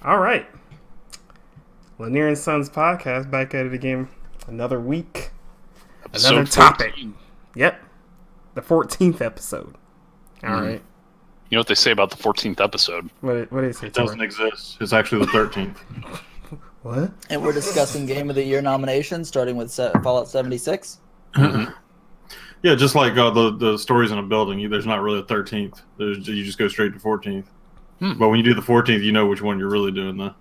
All right. Lanier and Sons podcast back at it again. Another week. Another Episode topic. 14. Yep. The 14th episode. All right. You know what they say about the 14th episode? What do you say, It doesn't exist. It's actually the 13th. What? And we're discussing Game of the Year nominations, starting with Fallout 76. Yeah, just like the stories in a building, there's not really a 13th. You just go straight to 14th. But when you do the 14th, you know which one you're really doing, though.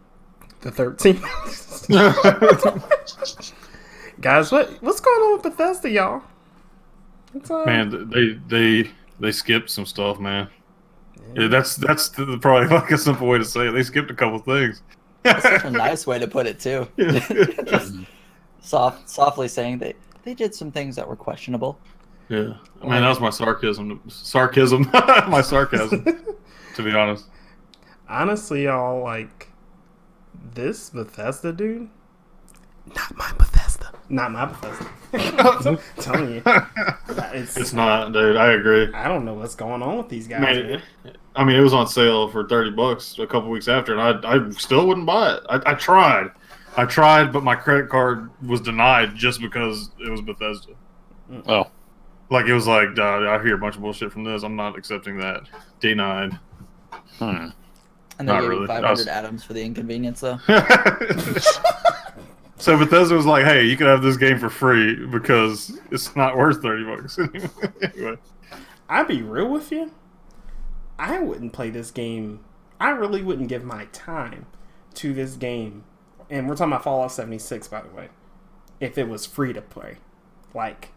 The 13th. Guys, what's going on with Bethesda, y'all? Man, they skipped some stuff, man. Yeah, that's probably like a simple way to say it. They skipped a couple things. That's such a nice way to put it, too. Just softly saying they did some things that were questionable. Yeah. Man, that was my sarcasm. My sarcasm, to be honest. Honestly, y'all, like, this Bethesda dude, not my Bethesda. Not my Bethesda. I'm telling you. It's not, dude. I agree. I don't know what's going on with these guys, Man, I mean, it was on sale for $30 a couple weeks after, and I still wouldn't buy it. I tried, but my credit card was denied just because it was Bethesda. Oh. Like, it was like, I hear a bunch of bullshit from this. I'm not accepting that. Denied. And they Not gave really. you 500 atoms for the inconvenience, though. So Bethesda was like, hey, you can have this game for free because it's not worth $30 anyway. I'd be real with you. I wouldn't play this game. I really wouldn't give my time to this game. And we're talking about Fallout 76, by the way. If it was free to play. Like,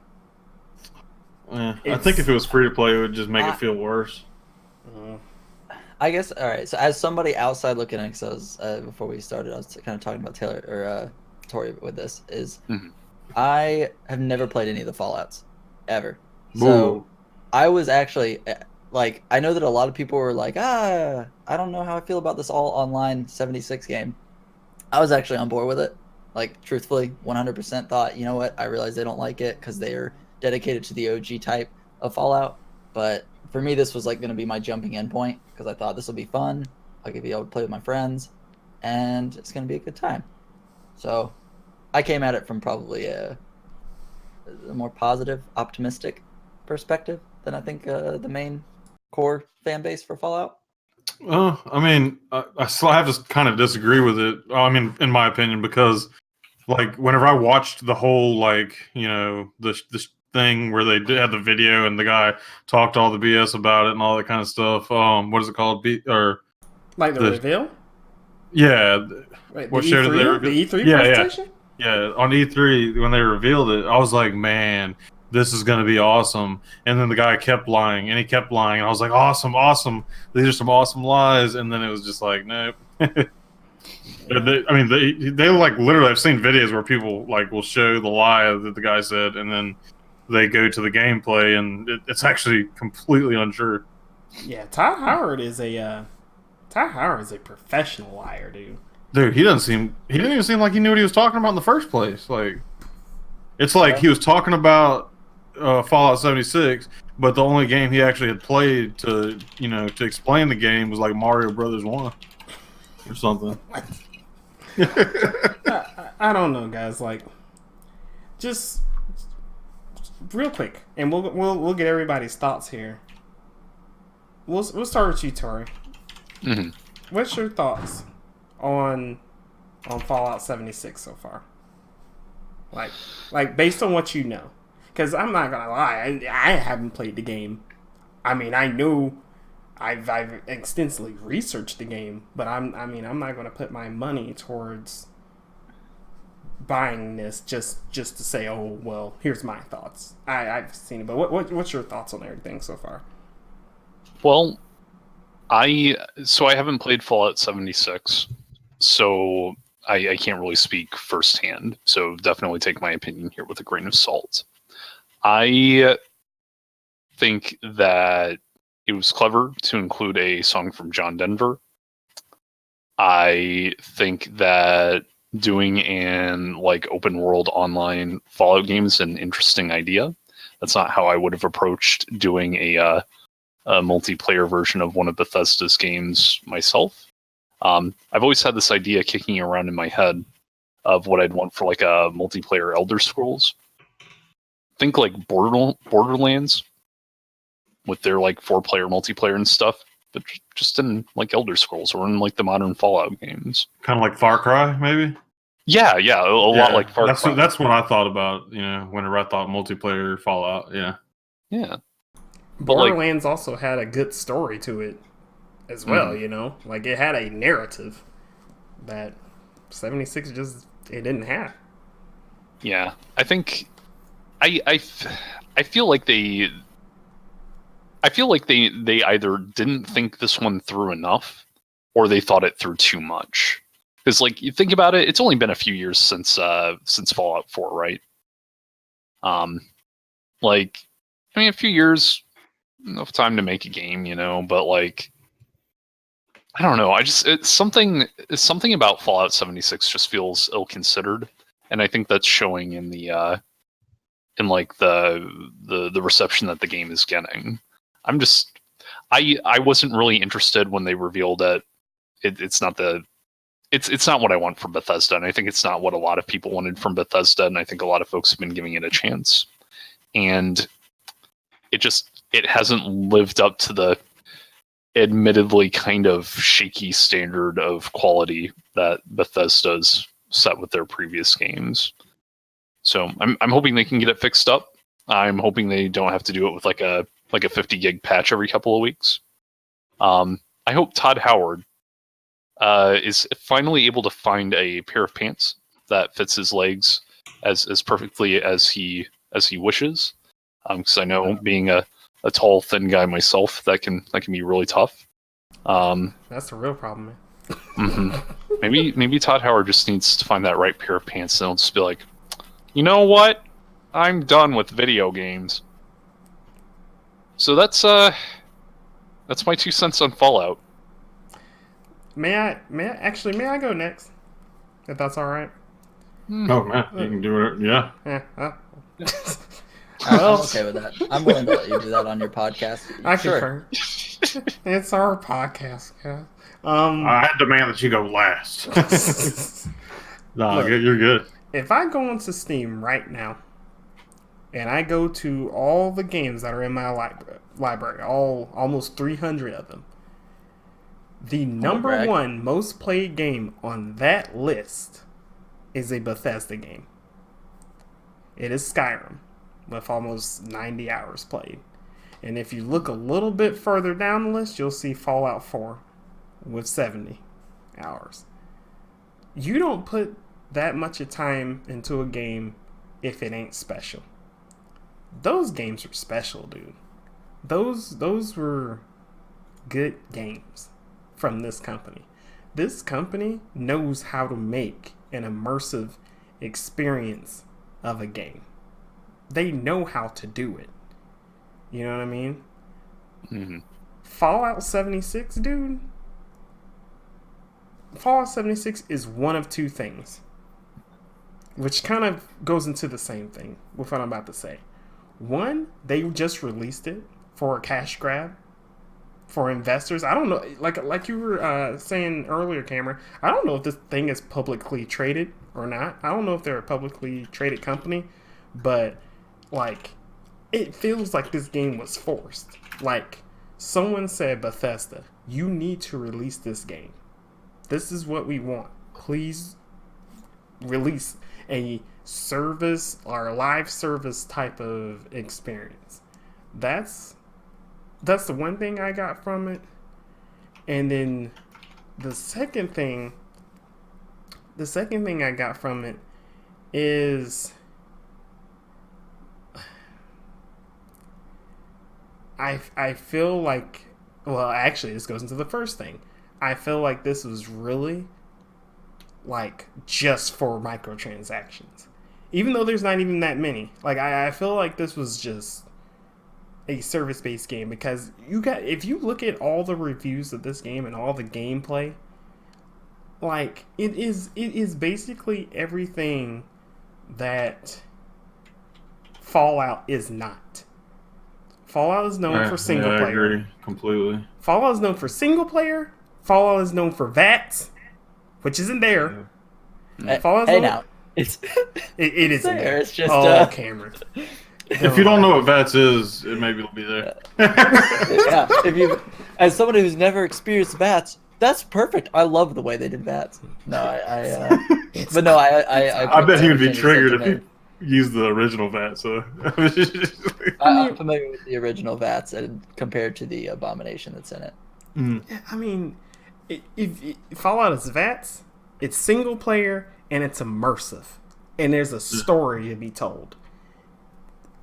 I think if it was free to play, it would just make it feel worse. I guess, all right. So as somebody outside looking in, because before we started, I was kind of talking about Taylor or Tori with this, is I have never played any of the Fallouts, ever. So I was actually, like, I know that a lot of people were like, I don't know how I feel about this all online 76 game. I was actually on board with it. Like, truthfully, 100% thought, you know what, I realize they don't like it because they're dedicated to the OG type of Fallout. But for me, this was like going to be my jumping in point because I thought this will be fun. I'll be able to play with my friends, and it's going to be a good time. So I came at it from probably a more positive, optimistic perspective than I think the main core fan base for Fallout. I mean, I still have to kind of disagree with it. I mean, in my opinion, because like whenever I watched the whole this thing where they did have the video and the guy talked all the BS about it and all that kind of stuff. What is it called? Like the reveal? Yeah. Wait, what the show did they E3? reveal? The E3 Yeah, presentation? Yeah, on E3 when they revealed it, I was like, man, this is going to be awesome. And then the guy kept lying, and he kept lying. And I was like, awesome. These are some awesome lies. And then it was just like, nope. They like literally, I've seen videos where people like will show the lie that the guy said, and then they go to the gameplay, and it's actually completely untrue. Yeah, Todd Howard is a professional liar, dude. Dude, he didn't even seem like he knew what he was talking about in the first place. Like, it's like he was talking about Fallout 76, but the only game he actually had played to explain the game was like Mario Brothers 1 or something. I don't know, guys. Like, just real quick, and we'll get everybody's thoughts here. We'll start with you, Tori. What's your thoughts on Fallout 76 so far? Like based on what you know, because I'm not gonna lie, I haven't played the game. I mean, I know I've extensively researched the game, but I'm not gonna put my money towards buying this just to say, oh well, here's my thoughts. I've seen it, but what's your thoughts on everything so far? Well, I haven't played Fallout 76, so I can't really speak firsthand. So definitely take my opinion here with a grain of salt. I think that it was clever to include a song from John Denver. I think that doing an like open world online Fallout game is an interesting idea. That's not how I would have approached doing a multiplayer version of one of Bethesda's games myself. I've always had this idea kicking around in my head of what I'd want for like a multiplayer Elder Scrolls. Think like Borderlands with their like 4-player multiplayer and stuff, but just in like Elder Scrolls or in like the modern Fallout games. Kind of like Far Cry, maybe. Yeah, a lot like Far Cry. That's what I thought about. Whenever I thought multiplayer Fallout. Yeah. Borderlands also had a good story to it as well. Like it had a narrative that 76 it didn't have. Yeah, I think I feel like they either didn't think this one through enough or they thought it through too much. Because like you think about it, it's only been a few years since Fallout 4, right? Like I mean, a few years, enough time to make a game, but like I don't know. It's something about Fallout 76 just feels ill-considered, and I think that's showing in the reception that the game is getting. I wasn't really interested when they revealed that it's not what I want from Bethesda, and I think it's not what a lot of people wanted from Bethesda, and I think a lot of folks have been giving it a chance, and it hasn't lived up to the admittedly kind of shaky standard of quality that Bethesda's set with their previous games. So I'm hoping they can get it fixed up. I'm hoping they don't have to do it with like a 50 gig patch every couple of weeks. I hope Todd Howard is finally able to find a pair of pants that fits his legs as perfectly as he wishes. Because I know being a tall, thin guy myself, that can be really tough. That's the real problem, man. Maybe Todd Howard just needs to find that right pair of pants, and he'll just be like, you know what? I'm done with video games. So that's my 2 cents on Fallout. May I go next? If that's all right. Oh man, you can do it. Yeah. I'm okay with that. I'm willing to let you do that on your podcast. I concur. It's our podcast, guys. I demand that you go last. No, look, you're good. If I go into Steam right now and I go to all the games that are in my library, almost 300 of them, the number one most played game on that list is a Bethesda game. It is Skyrim, with almost 90 hours played. And if you look a little bit further down the list, you'll see Fallout 4 with 70 hours. You don't put that much of time into a game if it ain't special. Those games are special, dude. Those were good games from this company. This company knows how to make an immersive experience of a game. They know how to do it. You know what I mean? Mm-hmm. Fallout 76, dude. Fallout 76 is one of two things, which kind of goes into the same thing with what I'm about to say. One, they just released it for a cash grab for investors. I don't know, like you were saying earlier, Cameron, I don't know if this thing is publicly traded or not. I don't know if they're a publicly traded company, but like it feels like this game was forced. Like someone said, Bethesda, you need to release this game. This is what we want. Please release a service or a live service type of experience. That's the one thing I got from it. And then the second thing I got from it is I feel like, well, actually this goes into the first thing. I feel like this was really like just for microtransactions. Even though there's not even that many. Like I feel like this was just a service-based game, because if you look at all the reviews of this game and all the gameplay, like it is basically everything that Fallout is not. Fallout is known for single player. I agree completely. Fallout is known for single player, Fallout is known for VATS, which isn't there. Fallout's Hey known- now, it's it isn't there. It's just Cameron. If you don't know what VATS is, it maybe will be there. yeah. If you, as someone who's never experienced bats, that's perfect. I love the way they did bats. No, but no, I bet he would be understand your triggered if sentiment. he used the original VAT. So I'm familiar with the original VATS and compared to the abomination that's in it. I mean, if Fallout is VATS, it's single player and it's immersive, and there's a story to be told.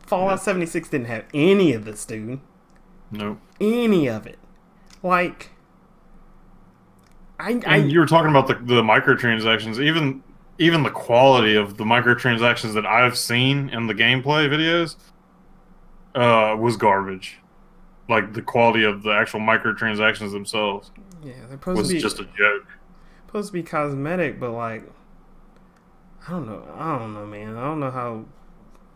Fallout 76 didn't have any of this, dude. Nope. Any of it. Like, And you were talking about the microtransactions. Even the quality of the microtransactions that I've seen in the gameplay videos was garbage. Like, the quality of the actual microtransactions themselves yeah, they're supposed was to be just a joke. supposed to be cosmetic, but like, I don't know, man. I don't know how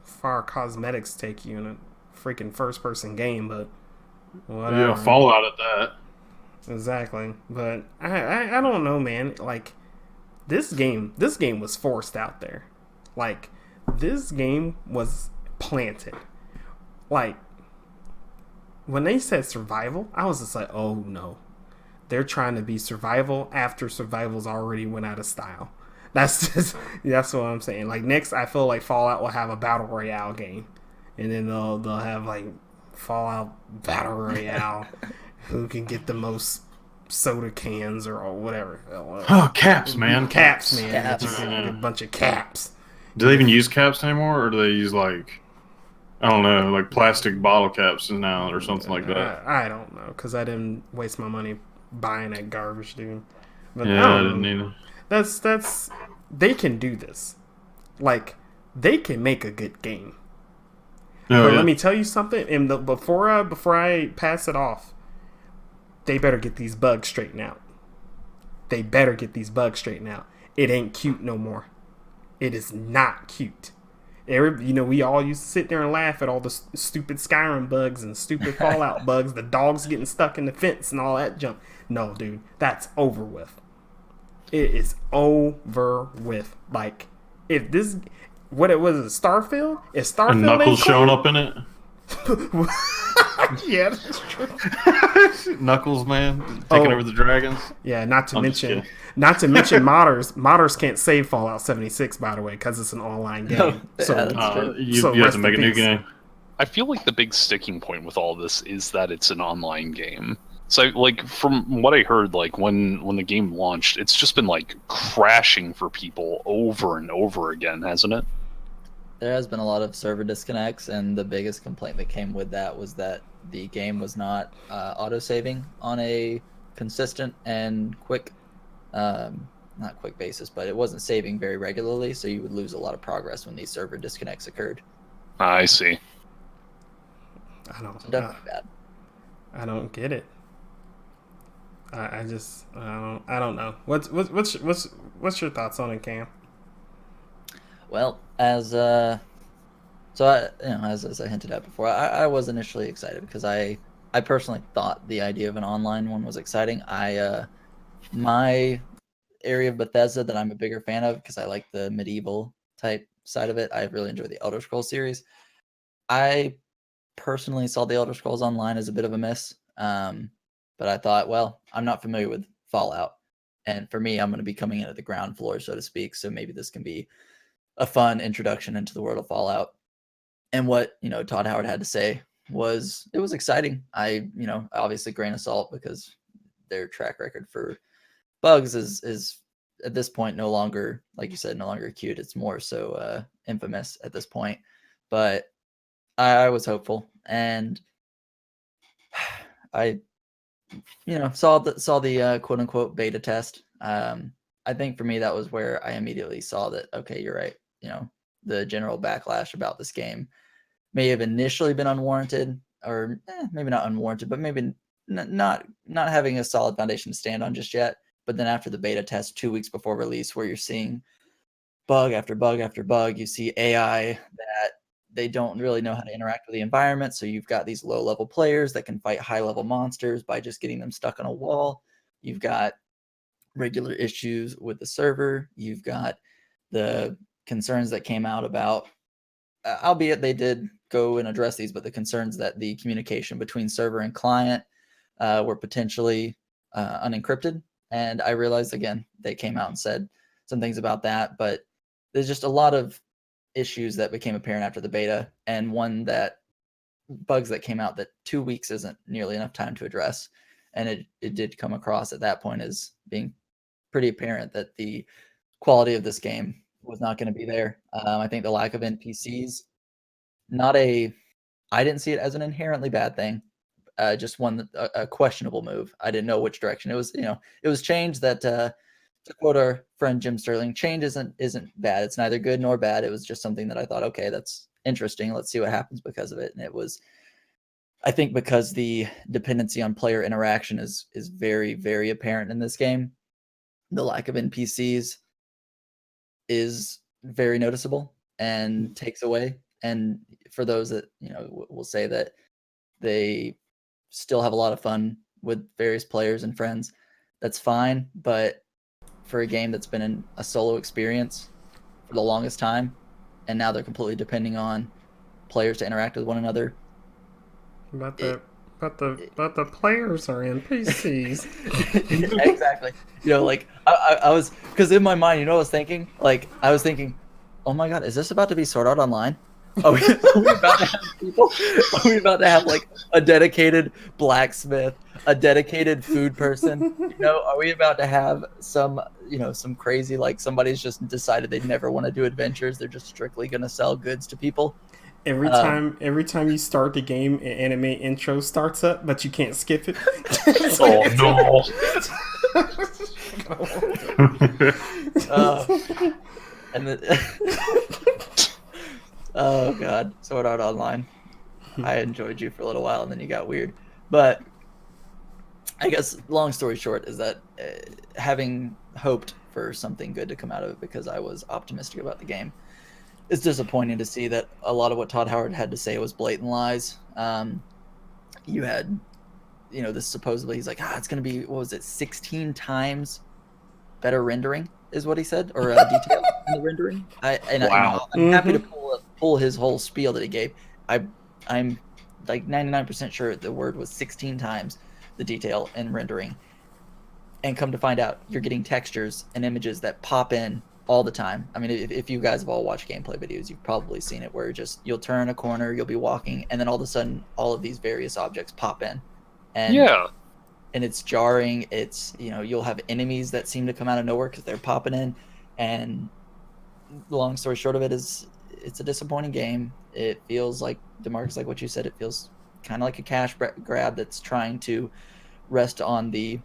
far cosmetics take you in a freaking first-person game, but whatever. Yeah, Fallout at that. Exactly, but I don't know, man. Like, this game was forced out there. Like, this game was planted. Like, when they said survival, I was just like, oh no, they're trying to be survival after survival's already went out of style. That's what I'm saying. Like, next, I feel like Fallout will have a battle royale game, and then they'll have like Fallout battle royale. Who can get the most soda cans or whatever? Oh, caps, man. Caps, man. Caps. Just a bunch of caps. Do they even use caps anymore, or do they use like, I don't know, like plastic bottle caps now or something like that? I don't know, because I didn't waste my money buying that garbage, dude. But Yeah, I don't didn't know. either. That's they can do this. Like, they can make a good game. Oh, But yeah. let me tell you something. Before I pass it off, they better get these bugs straightened out. They better get these bugs straightened out. It ain't cute no more. It is not cute. We all used to sit there and laugh at all the stupid Skyrim bugs and stupid Fallout bugs, the dogs getting stuck in the fence and all that junk. No, dude, that's over with. It is over with. Like, if this, what it was, Starfield? If Starfield And Knuckles ain't showing cool- up in it. Yeah, that's true. Knuckles, man, taking Oh. over the dragons. Yeah, not to I'm just mention kidding. modders. Modders can't save Fallout 76, by the way, because it's an online game. No, yeah, so that's true. You So have rest to make a in new peace. game. I feel like the big sticking point with all this is that it's an online game. So, like, from what I heard, like when the game launched, it's just been like crashing for people over and over again, hasn't it? There has been a lot of server disconnects, and the biggest complaint that came with that was that the game was not auto-saving on a consistent and quick, not quick basis, but it wasn't saving very regularly, so you would lose a lot of progress when these server disconnects occurred. I see. I don't. So definitely bad. I don't get it. I don't know. What's your thoughts on it, Cam? Well, as I hinted at before, I was initially excited because I personally thought the idea of an online one was exciting. My area of Bethesda that I'm a bigger fan of because I like the medieval type side of it. I really enjoy the Elder Scrolls series. I personally saw the Elder Scrolls Online as a bit of a miss, but I thought, well, I'm not familiar with Fallout, and for me, I'm going to be coming in at the ground floor, so to speak. So maybe this can be a fun introduction into the world of Fallout. And what Todd Howard had to say was exciting. Obviously grain of salt because their track record for bugs is at this point no longer, like you said, no longer acute. It's more so infamous at this point. But I was hopeful, and I saw the quote unquote beta test. I think for me that was where I immediately saw that, okay, you're right. The general backlash about this game may have initially been unwarranted, or maybe not unwarranted, but maybe not having a solid foundation to stand on just yet. But then after the beta test 2 weeks before release, where you're seeing bug after bug after bug, you see AI that they don't really know how to interact with the environment. So you've got these low-level players that can fight high-level monsters by just getting them stuck on a wall. You've got regular issues with the server. You've got the concerns that came out about, albeit they did go and address these, but the concerns that the communication between server and client were potentially unencrypted. And I realized, again, they came out and said some things about that, but there's just a lot of issues that became apparent after the beta, and bugs that came out that 2 weeks isn't nearly enough time to address. And it did come across at that point as being pretty apparent that the quality of this game was not going to be there. I think the lack of NPCs, I didn't see it as an inherently bad thing. Just a questionable move. I didn't know which direction it was. It was change that, to quote our friend Jim Sterling, change isn't bad. It's neither good nor bad. It was just something that I thought, okay, that's interesting. Let's see what happens because of it. And it was, I think, because the dependency on player interaction is very, very apparent in this game. The lack of NPCs is very noticeable and takes away. And for those that will say that they still have a lot of fun with various players and friends, that's fine. But for a game that's been in a solo experience for the longest time, and now they're completely depending on players to interact with one another. But the players are NPCs. Exactly. I was, because in my mind, I was thinking? I was thinking, oh my god, is this about to be Sword Art Online? Are we about to have people? Are we about to have a dedicated blacksmith, a dedicated food person? Are we about to have some crazy, somebody's just decided they'd never want to do adventures? They're just strictly going to sell goods to people. Every time you start the game, an anime intro starts up, but you can't skip it. Oh god, Sword Art Online. I enjoyed you for a little while, and then you got weird. But I guess long story short is that having hoped for something good to come out of it, because I was optimistic about the game, it's disappointing to see that a lot of what Todd Howard had to say was blatant lies. You had, this supposedly, he's like, it's going to be, 16 times better rendering is what he said, or detail in the rendering. I'm happy to pull his whole spiel that he gave. I'm like 99% sure the word was 16 times the detail in rendering. And come to find out, you're getting textures and images that pop in all the time. I mean, if you guys have all watched gameplay videos, you've probably seen it, where you'll turn a corner, you'll be walking, and then all of a sudden, all of these various objects pop in. And it's jarring. It's, you'll have enemies that seem to come out of nowhere because they're popping in. And the long story short of it is, it's a disappointing game. It feels like, DeMarcus, like what you said, it feels kind of like a cash grab that's trying to rest on the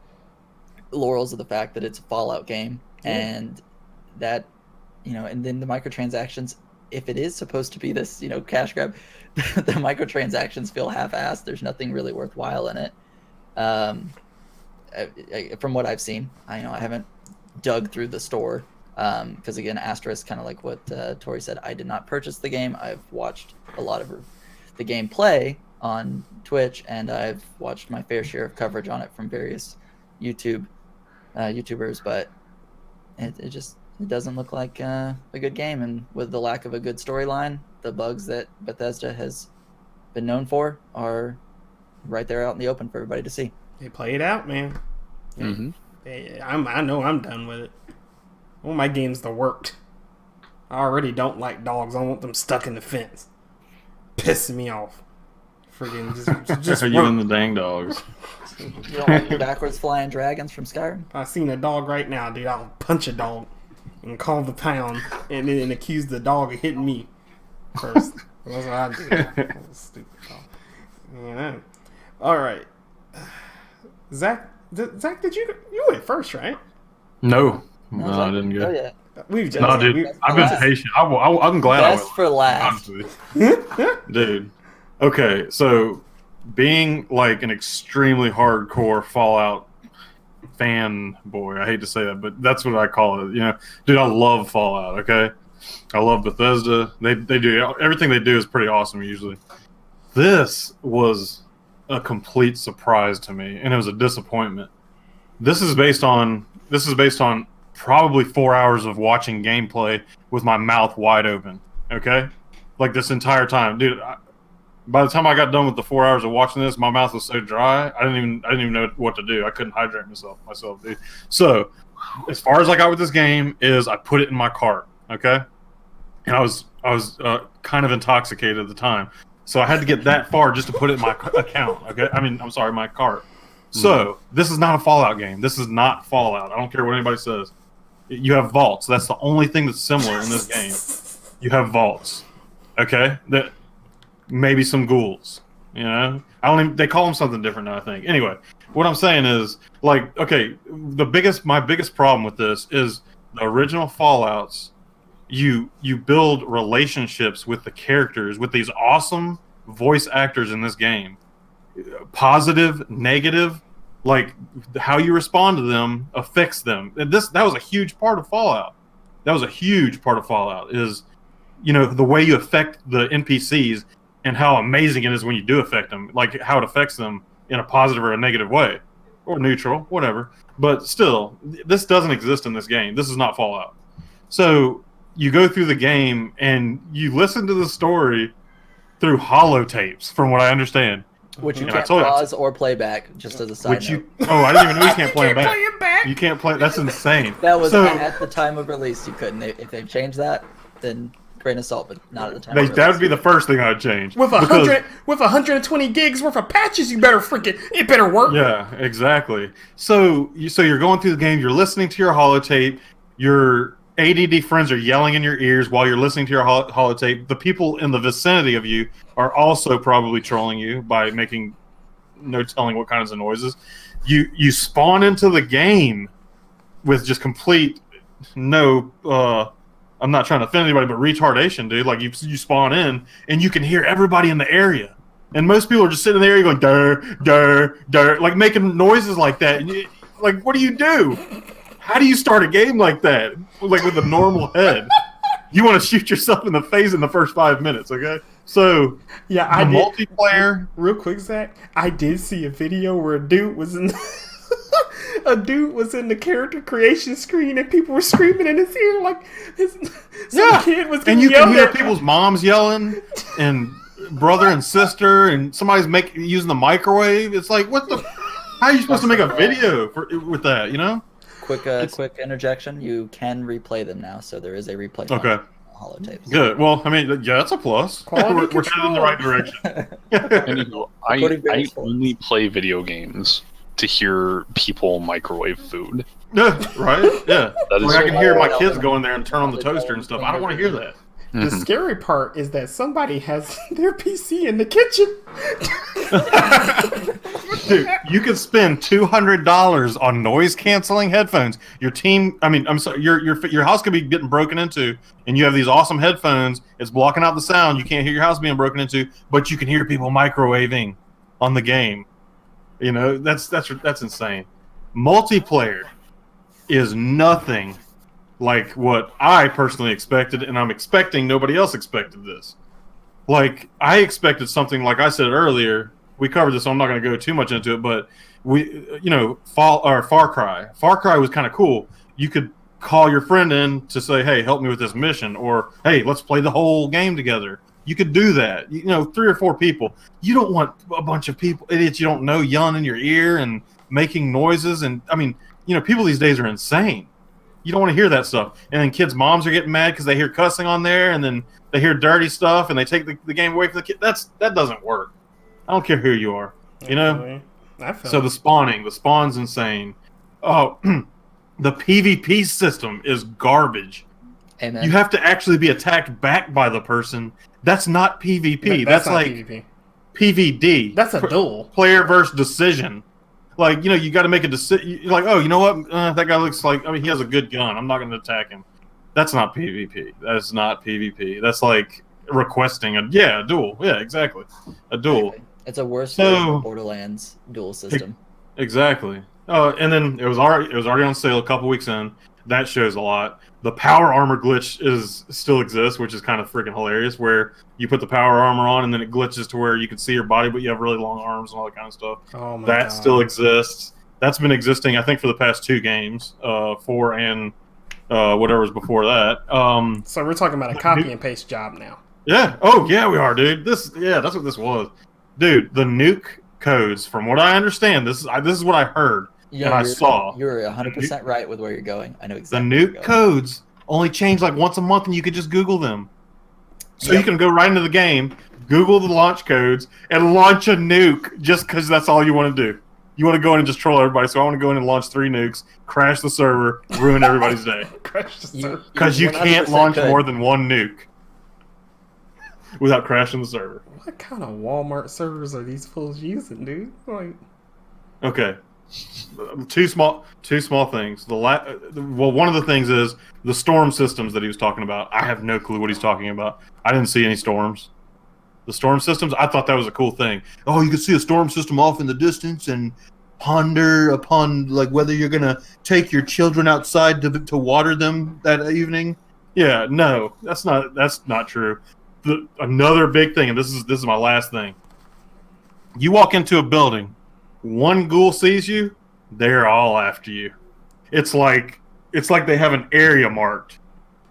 laurels of the fact that it's a Fallout game. And that, and then the microtransactions, if it is supposed to be this, cash grab, the microtransactions feel half-assed. There's nothing really worthwhile in it. From what I've seen, I haven't dug through the store, because again, asterisk, kind of like what Tori said, I did not purchase the game. I've watched a lot of the gameplay on Twitch, and I've watched my fair share of coverage on it from various YouTubers, but it doesn't look like a good game. And with the lack of a good storyline, the bugs that Bethesda has been known for are right there out in the open for everybody to see. They play it out, man. Mm-hmm. I know I'm done with it. I want my games to work. I already don't like dogs. I want them stuck in the fence. Pissing me off. Friggin' just you and the dang dogs. You don't like the backwards flying dragons from Skyrim? If I seen a dog right now, dude, I'll punch a dog and call the pound and then accuse the dog of hitting me first. That's what I do. That's stupid dog. All right. Zach, did you went first, right? No, I didn't go. Oh, yeah. Dude, I've been patient. I'm glad Best for last. Dude. Okay, so being like an extremely hardcore Fallout fanboy, I hate to say that, but that's what I call it. Dude, I love Fallout. Okay, I love Bethesda. They do everything they do is pretty awesome usually. This was a complete surprise to me, and it was a disappointment. This is based on probably 4 hours of watching gameplay with my mouth wide open. Okay, like this entire time, dude. By the time I got done with the 4 hours of watching this, my mouth was so dry. I didn't even know what to do. I couldn't hydrate myself, dude. So, as far as I got with this game is I put it in my cart. Okay, and I was kind of intoxicated at the time, so I had to get that far just to put it in my account. Okay, I'm sorry, my cart. So this is not a Fallout game. This is not Fallout. I don't care what anybody says. You have vaults. That's the only thing that's similar in this game. You have vaults. Okay, that maybe some ghouls. You know, they call them something different now, I think. Anyway, what I'm saying is, like, okay, my biggest problem with this is the original Fallouts. You build relationships with the characters, with these awesome voice actors in this game. Positive, negative, like how you respond to them affects them. And that was a huge part of Fallout. That was a huge part of Fallout is, you know, the way you affect the NPCs and how amazing it is when you do affect them, like how it affects them in a positive or a negative way, or neutral, whatever. But still, this doesn't exist in this game. This is not Fallout. So you go through the game and you listen to the story through holotapes, from what I understand. Which you can't pause or play back, just as a side note. I didn't even know you can't play it back. You can't play. That's insane. That was at the time of release. You couldn't. If they've changed that, then grain of salt, but not at the time. That would be the first thing I'd change. With 120 gigs worth of patches, you better it better work. Yeah, exactly. So you're going through the game. You're listening to your holotape. Your ADD friends are yelling in your ears while you're listening to your holotape. The people in the vicinity of you are also probably trolling you by making no telling what kinds of noises. You spawn into the game with just complete I'm not trying to offend anybody, but retardation, dude. Like you spawn in and you can hear everybody in the area, and most people are just sitting in the area going "dur dur dur," like making noises like that. And like, what do you do? How do you start a game like that? Like with a normal head? You want to shoot yourself in the face in the first 5 minutes, okay? So yeah, I did. Multiplayer. Real quick, Zach, I did see a video where a dude was in the character creation screen and people were screaming in his ear like some kid was. And you can hear people's moms yelling and brother and sister, and somebody's using the microwave. It's like, what the? How are you supposed to make a video with that? You know. Quick interjection. You can replay them now, so there is a replay. Okay. Holotapes. Good. Well, I mean, yeah, that's a plus. We're headed in the right direction. Anywho, I only play video games to hear people microwave food. Yeah, right? Yeah. I can hear my kids go in there and turn on the toaster and stuff. I don't want to hear that. The scary part is that somebody has their PC in the kitchen. Dude, you could spend $200 on noise canceling headphones. Your house could be getting broken into, and you have these awesome headphones. It's blocking out the sound. You can't hear your house being broken into, but you can hear people microwaving on the game. You know, that's insane. Multiplayer is nothing like what I personally expected, and I'm expecting nobody else expected this. Like, I expected something, like I said earlier, we covered this, so I'm not going to go too much into it, but Far Cry. Far Cry was kind of cool. You could call your friend in to say, hey, help me with this mission, or, hey, let's play the whole game together. You could do that. 3 or 4 people. You don't want a bunch of people, idiots you don't know, yelling in your ear and making noises. And, people these days are insane. You don't want to hear that stuff. And then kids' moms are getting mad because they hear cussing on there, and then they hear dirty stuff, and they take the game away from the kid. That doesn't work. I don't care who you are. So the spawn's insane. Oh, the PvP system is garbage. Amen. You have to actually be attacked back by the person. That's not PvP. That's like PvP. PvD. That's a duel. Player versus decision. Like, you got to make a decision. Like, oh, you know what? That guy looks like, he has a good gun. I'm not going to attack him. That's not PvP. That's not PvP. That's like requesting a duel. Yeah, exactly. A duel. It's a worse Borderlands duel system. Exactly. And then it was already on sale a couple weeks in. That shows a lot. The power armor glitch still exists, which is kind of freaking hilarious, where you put the power armor on and then it glitches to where you can see your body, but you have really long arms and all that kind of stuff. Oh my God. That still exists. That's been existing, I think, for the past 2 games, 4 and whatever was before that. So we're talking about a copy and paste job now. Yeah. Oh, yeah, we are, dude. That's what this was, dude. The nuke codes, from what I understand, this is what I heard and I saw. You're 100% right with where you're going. I know exactly. The nuke codes only change like once a month, and you could just Google them. So you can go right into the game, Google the launch codes, and launch a nuke just because that's all you want to do. You want to go in and just troll everybody, so I want to go in and launch 3 nukes, crash the server, ruin everybody's day. Crash the server. Because you can't launch more than 1 nuke without crashing the server. What kind of Walmart servers are these fools using, dude? Like, okay, two small things. One of the things is the storm systems that he was talking about. I have no clue what he's talking about. I didn't see any storms. The storm systems, I thought that was a cool thing. Oh, you can see a storm system off in the distance and ponder upon like whether you're gonna take your children outside to water them that evening. Yeah, no, that's not true. Another big thing, and this is my last thing. You walk into a building, 1 ghoul sees you, they're all after you. It's like they have an area marked,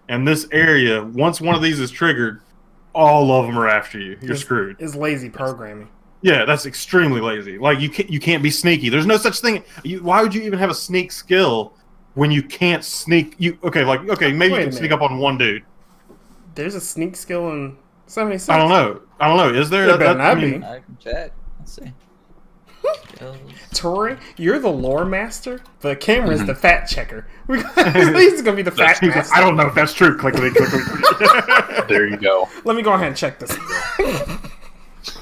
and this area, once one of these is triggered, all of them are after you. You're screwed. It's lazy programming. Yeah, that's extremely lazy. Like you can't be sneaky. There's no such thing. Why would you even have a sneak skill when you can't sneak? Maybe you can sneak up on 1 dude. There's a sneak skill in 76. I don't know. Is there? There better not be. I can check. Let's see. Tori, you're the lore master, but Cameron's the fact checker. He's gonna be the fact master. I don't know if that's true. Click. There you go. Let me go ahead and check this.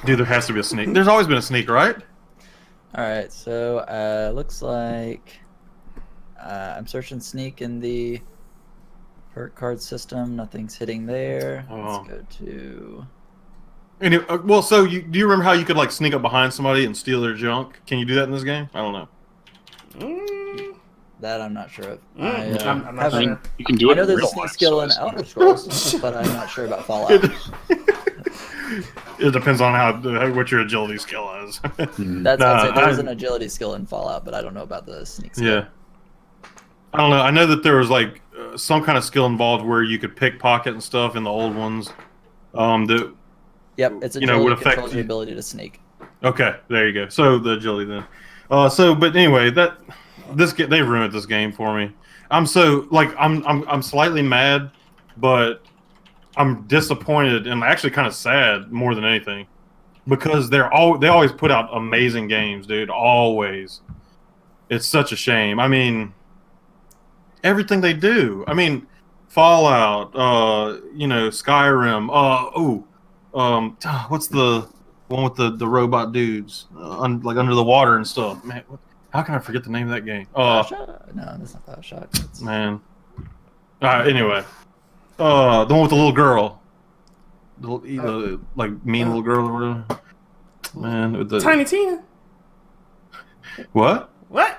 Dude, there has to be a sneak. There's always been a sneak, right? All right, so looks like I'm searching sneak in the perk card system. Nothing's hitting there. Let's go to. Anyway, well, so do you remember how you could like sneak up behind somebody and steal their junk? Can you do that in this game? I don't know. That I'm not sure of. I'm not sure. You can do it. I know there's a real sneak life, skill so in it's- Elder Scrolls, but I'm not sure about Fallout. It depends on what your agility skill is. I'd say there's an agility skill in Fallout, but I don't know about the sneak skill. Yeah. I don't know. I know that there was like some kind of skill involved where you could pickpocket and stuff in the old ones. Yep, it's agility controls your ability to sneak. Okay, there you go. So the agility then. But anyway, they ruined this game for me. I'm slightly mad, but I'm disappointed and actually kind of sad more than anything because they always put out amazing games, dude. Always. It's such a shame. I mean, everything they do. I mean, Fallout, Skyrim. What's the one with the robot dudes under the water and stuff? Man, how can I forget the name of that game? No, that's not BioShock. Man. Anyway, the one with the little girl, like mean little girl or whatever. Man, with the Tiny Tina. What? What?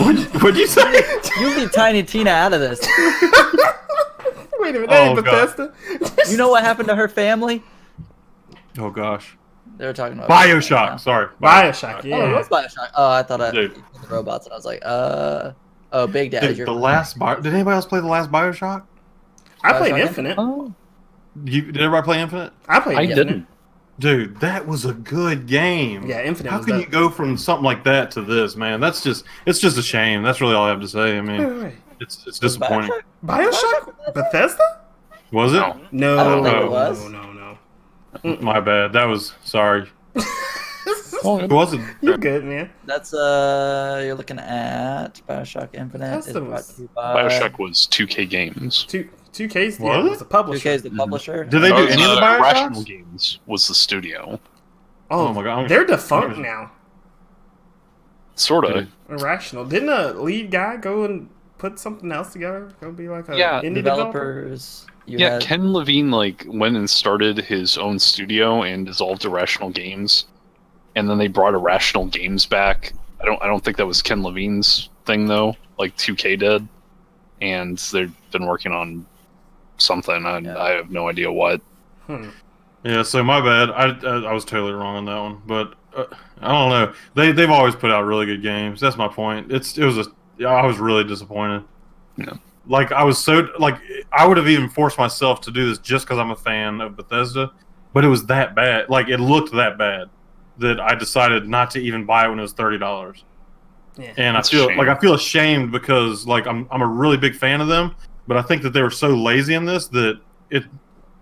What'd you say? You leave Tiny Tina out of this. Wait a minute, that ain't Bethesda. You know what happened to her family? Oh gosh. They were talking about BioShock. Sorry. BioShock. Yeah. Oh, it was BioShock. Oh, I thought Dude. the robots, and I was like, Big Daddy. Dude, did anybody else play the last BioShock? I played Infinite. Oh. Did everybody play Infinite? I played I Infinite. didn't. Dude, that was a good game. Yeah, Infinite. How was can dope. you go from something like that to this, man? It's just a shame. That's really all I have to say. I mean, Wait. it's disappointing. BioShock? Bethesda? Was it? No. I don't think it was. No. My bad. That was sorry. Oh, It wasn't. You're good, man. That's you're looking at BioShock Infinite. That's Is the- brought to you by BioShock was 2K Games. 2K's What? was the publisher. 2K is the publisher. Did they do any of the Irrational BioShocks? Games was the studio. Oh my God. They're defunct now. Sort of. Irrational. Didn't a lead guy go and put something else together? Go be like a Yeah, indie developer? Developers. Yeah, Ken Levine went and started his own studio and dissolved Irrational Games, and then they brought Irrational Games back. I don't think that was Ken Levine's thing though. Like 2K did, and they've been working on something. I have no idea what. Yeah. So my bad. I was totally wrong on that one. But I don't know. They've always put out really good games. That's my point. I was really disappointed. Yeah. Like I was so like I would have even forced myself to do this just because I'm a fan of Bethesda, but it was that bad. Like it looked that bad that I decided not to even buy it when it was $30. Yeah. And That's I feel ashamed because like I'm a really big fan of them, but I think that they were so lazy in this that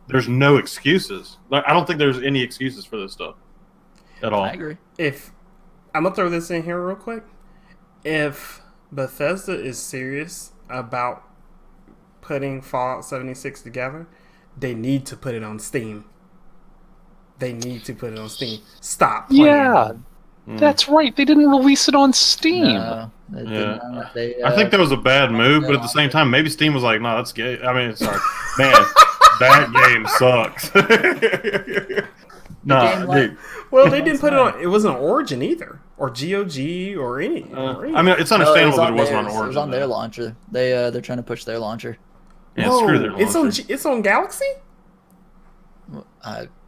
there's no excuses. Like I don't think there's any excuses for this stuff at all. I agree. If I'm gonna throw this in here real quick, if Bethesda is serious about putting Fallout 76 together, they need to put it on Steam. They need to put it on Steam. Stop playing. Yeah, that's right. They didn't release it on Steam. No, they did not. I think that was a bad move, but at the same time, maybe Steam was like, "No, that's gay." I mean, sorry, man, that game sucks. Nah, dude. Well, they didn't put it on. It wasn't on Origin either, or GOG, or any. I mean, it's understandable that it wasn't on Origin. It was on their launcher. They're trying to push their launcher. Yeah, screw their launcher. It's on Galaxy.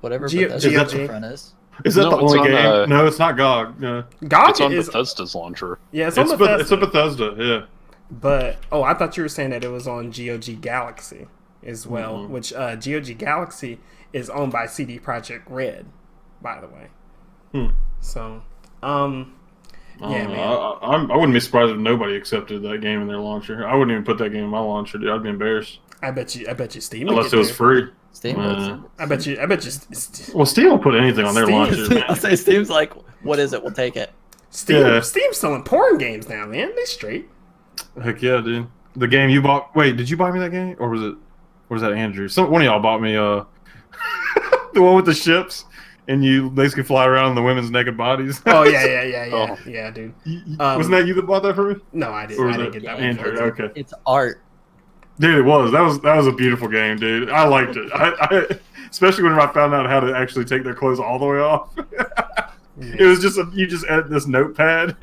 Whatever GOG front is. Is that No, the it's only on, game? No, it's not GOG. No. GOG It's on is Bethesda's launcher. yeah, it's on It's Bethesda. a Bethesda, yeah. But I thought you were saying that it was on GOG Galaxy as well, which GOG Galaxy is owned by CD Projekt Red, by the way. So, yeah, man. I wouldn't be surprised if nobody accepted that game in their launcher. I wouldn't even put that game in my launcher, dude. I'd be embarrassed. I bet you Steam. Unless it was free. Steam. I bet you. Well, Steam will put anything on their launcher. Man. I'll say Steam's like, what is it? We'll take it. Steam's selling porn games now, man. They straight. Heck yeah, dude. The game you bought. Wait, did you buy me that game, or was that Andrew? One of y'all bought me the one with the ships, and you basically fly around in the women's naked bodies. Oh yeah, dude. Wasn't that you that bought that for me? No, I didn't. I didn't get that one. Andrew. Okay. It's art. Dude, it was. That was a beautiful game, dude. I liked it. I especially when I found out how to actually take their clothes all the way off. It was just you just edit this notepad.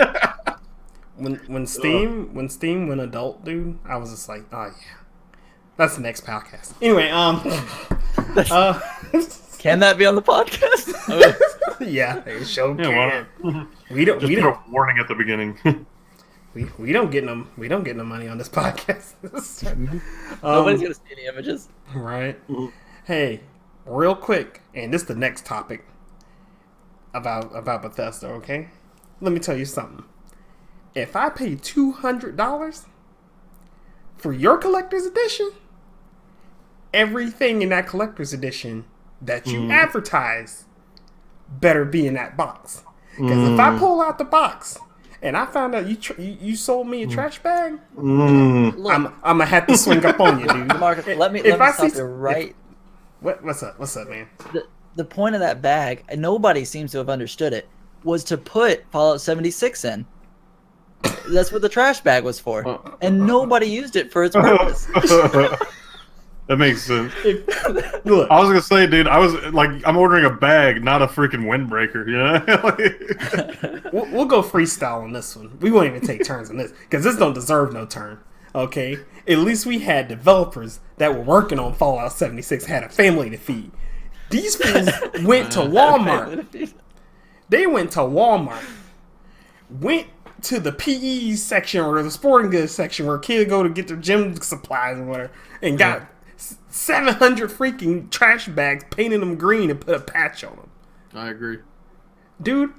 When Steam went adult, dude, I was just like, oh yeah, that's the next podcast. Anyway, Can that be on the podcast? yeah, they show Yeah, can. We don't put a warning at the beginning. we don't get no money on this podcast. Nobody's gonna see any images. Right. Hey, real quick, and this is the next topic about Bethesda. Okay, let me tell you something. If I pay $200 for your collector's edition, everything in that collector's edition that you advertise better be in that box. Because if I pull out the box and I found out you sold me a trash bag, Look, I'm gonna have to swing up on you, dude. Marcus, let me stop you right. What's up, man? The point of that bag, and nobody seems to have understood it, was to put Fallout 76 in. That's what the trash bag was for, and nobody used it for its purpose. That makes sense. Look, I was gonna say, dude, I was like, I'm ordering a bag, not a freaking windbreaker. You know? we'll go freestyle on this one. We won't even take turns on this because this don't deserve no turn. Okay, at least we had developers that were working on Fallout 76 had a family to feed. These fools went to Walmart. They went to Walmart. Went to the PE section or the sporting goods section where kids go to get their gym supplies and whatever, and got 700 freaking trash bags, painted them green, and put a patch on them. I agree, dude.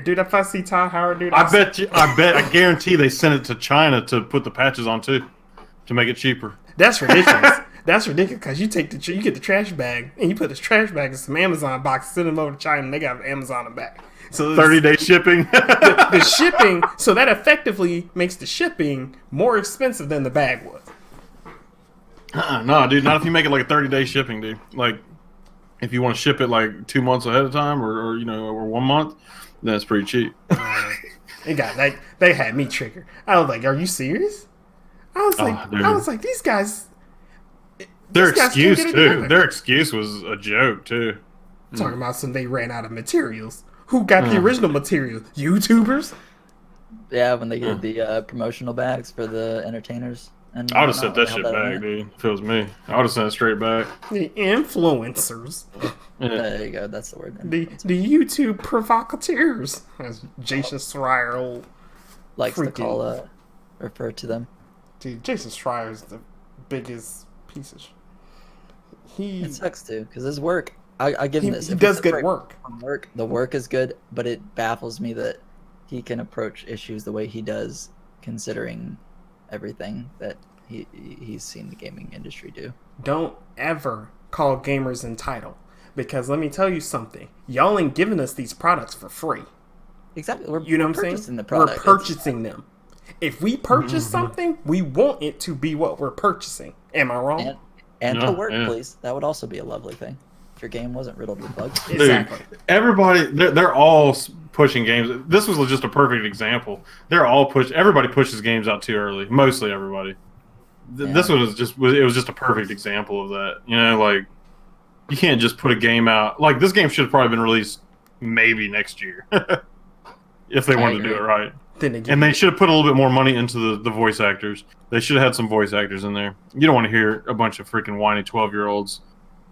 Dude, if I see Todd Howard, dude, I guarantee they sent it to China to put the patches on too, to make it cheaper. That's ridiculous. That's ridiculous because you get the trash bag and you put this trash bag in some Amazon box, send them over to China, and they got Amazon back. So 30-day shipping. the shipping, so that effectively makes the shipping more expensive than the bag was. No, dude, not if you make it like a 30-day shipping, dude. Like, if you want to ship it like 2 months ahead of time, or 1 month, then it's pretty cheap. They had me triggered. I was like, "Are you serious?" I was like, these guys. Their excuse too. Their excuse was a joke too. Talking about they ran out of materials. Who got the original material? YouTubers? Yeah, when they get the promotional bags for the entertainers And I would have sent whatnot, that how shit that back, went. dude. If it was me, I would have sent it straight back. The influencers. Yeah. There you go. That's the word. The YouTube provocateurs, as Jason Schreier Likes to freaking- refer to them. Dude, Jason Schreier is the biggest piece of It sucks too, because his work. I give him this. He If does it's good separate work. from work. The work is good, but it baffles me that he can approach issues the way he does, considering everything that he's seen the gaming industry do. Don't ever call gamers entitled, because let me tell you something. Y'all ain't giving us these products for free. Exactly. You know we're what I'm purchasing saying? The product. We're purchasing them. If we purchase something, we want it to be what we're purchasing. Am I wrong? And Yeah, to work, yeah. please. That would also be a lovely thing. If your game wasn't riddled with bugs. Exactly. Dude, everybody, they're all pushing games. This was just a perfect example. Everybody pushes games out too early. Mostly everybody. This one was just a perfect example of that. You know, like, you can't just put a game out. Like, this game should have probably been released maybe next year. If they wanted to do it right. Then again, And they should have put a little bit more money into the voice actors. They should have had some voice actors in there. You don't want to hear a bunch of freaking whiny 12-year-olds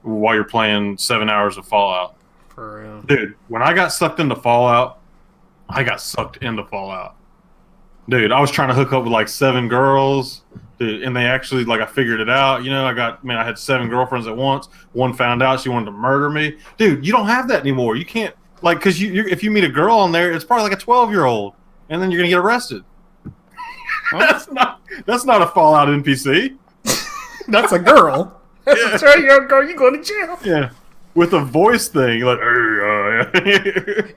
while you're playing 7 hours of Fallout. for real. Dude, when I got sucked into Fallout, I got sucked into Fallout. Dude, I was trying to hook up with like 7 girls. Dude, and they actually, like, I figured it out. You know, I had 7 girlfriends at once. One found out she wanted to murder me. Dude, you don't have that anymore. You can't, like, because if you meet a girl on there, it's probably like a 12-year-old. And then you're going to get arrested. That's not a Fallout NPC. That's a girl. That's a 12-year-old girl. You going to jail. Yeah. With a voice thing. Like,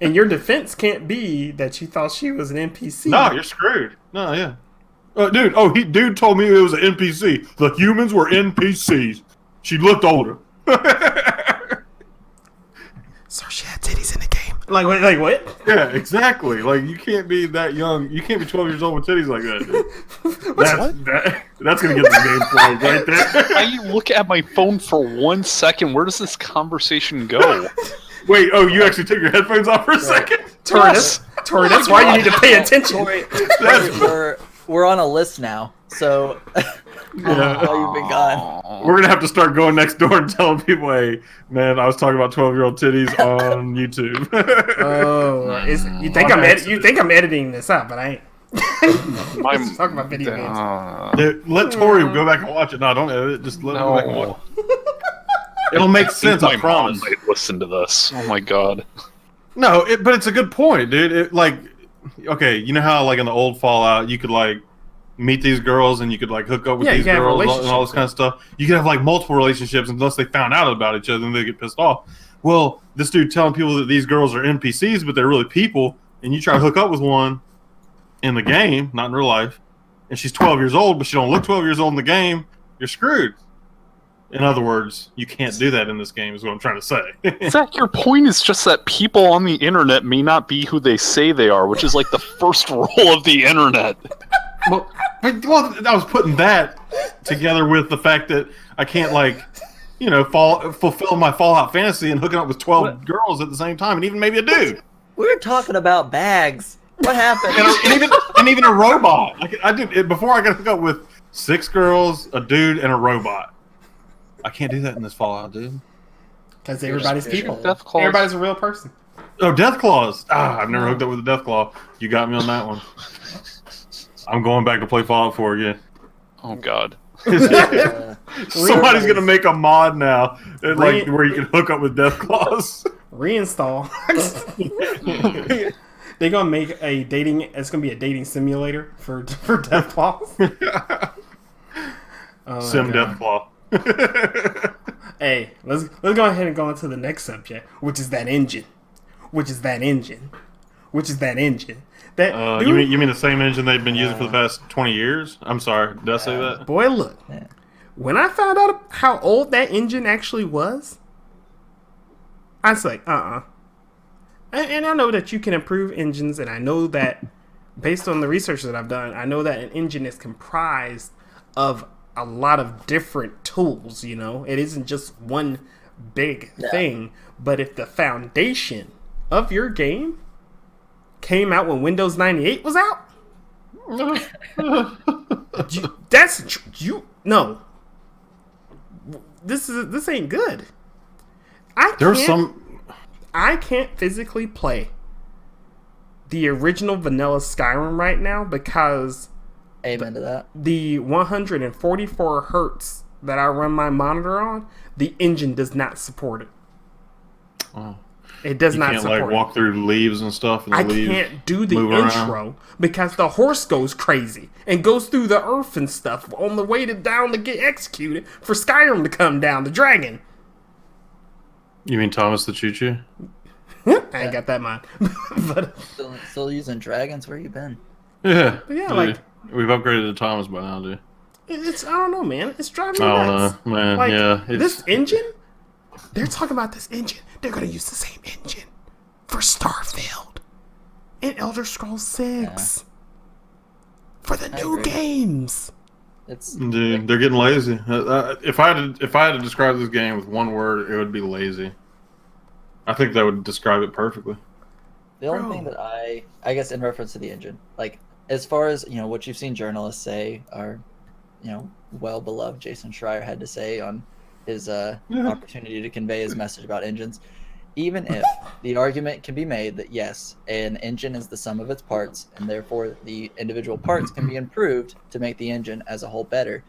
And your defense can't be that you thought she was an NPC. no, you're screwed. No, yeah. Dude told me it was an NPC. The humans were NPCs. She looked older. So she had titties in the game. Like what? Yeah, exactly. Like, you can't be that young. You can't be 12 years old with titties like that, dude. That's going to get the game played right there. I look at my phone for 1 second. Where does this conversation go? Wait, you actually took your headphones off for a second? Tori, that's why you need to pay attention. We're on a list now, so while you've been gone. We're going to have to start going next door and telling people, hey, man, I was talking about 12-year-old titties on YouTube. Oh, you think I'm editing this up, but I ain't. Let's talk about video games. Dude, let Tori go back and watch it. No, don't edit it. Just let him go back and watch it. It'll make sense, I promise. Mom might listen to this. Oh my god. No, but it's a good point, dude. Okay, you know how, like, in the old Fallout, you could, like, meet these girls and you could, like, hook up with these girls and all this kind of stuff. You could have, like, multiple relationships unless they found out about each other and they get pissed off. Well, this dude telling people that these girls are NPCs, but they're really people, and you try to hook up with one in the game, not in real life, and she's 12 years old, but she don't look 12 years old in the game, you're screwed. In other words, you can't do that in this game, is what I'm trying to say. Zach, your point is just that people on the internet may not be who they say they are, which is like the first rule of the internet. Well, I was putting that together with the fact that I can't, like, you know, fulfill my Fallout fantasy and hooking up with 12 girls at the same time, and even maybe a dude. We were talking about bags. What happened? and even a robot. I did it before. I got to hook up with 6 girls, a dude, and a robot. I can't do that in this Fallout, dude. Because everybody's people. Deathclaws. Everybody's a real person. Oh, Deathclaws. I've never hooked up with a Deathclaw. You got me on that one. I'm going back to play Fallout 4 again. Oh god. Somebody's going to make a mod now where you can hook up with Deathclaws. Reinstall. They're going to make a dating... It's going to be a dating simulator for Deathclaws. Sim Deathclaw. Hey, let's go ahead and go on to the next subject, which is that engine. That you mean the same engine they've been using for the past 20 years? I'm sorry, did I say that? Boy, look. When I found out how old that engine actually was, I was like, And I know that you can improve engines, and I know that based on the research that I've done, I know that an engine is comprised of a lot of different tools, you know? It isn't just one big thing. But if the foundation of your game came out when Windows 98 was out, No. This ain't good. I can't physically play the original vanilla Skyrim right now because Amen to that. the 144 hertz that I run my monitor on, the engine does not support it. Oh. It does You not can't support like it. walk through leaves and stuff. And I leaves can't do the move intro around. because the horse goes crazy and goes through the earth and stuff on the way down to get executed for Skyrim to come down, the dragon. You mean Thomas the Choo Choo? I ain't got that mind. but Still using dragons? Where you been? Yeah. yeah, dude. like We've upgraded to Thomas by now, dude. it's I don't know, man. It's driving me I don't nuts. know, man. Like, yeah. this engine, they're talking about this engine. They're gonna use the same engine for Starfield and Elder Scrolls 6 for the new agree. games. It's Dude, they're getting lazy. If I had to describe this game with one word, it would be lazy. I think that would describe it perfectly. the only thing that I guess in reference to the engine, like as far as what you've seen journalists say, or well beloved Jason Schreier had to say on his opportunity to convey his message about engines. Even if the argument can be made that yes, an engine is the sum of its parts, and therefore the individual parts can be improved to make the engine as a whole better.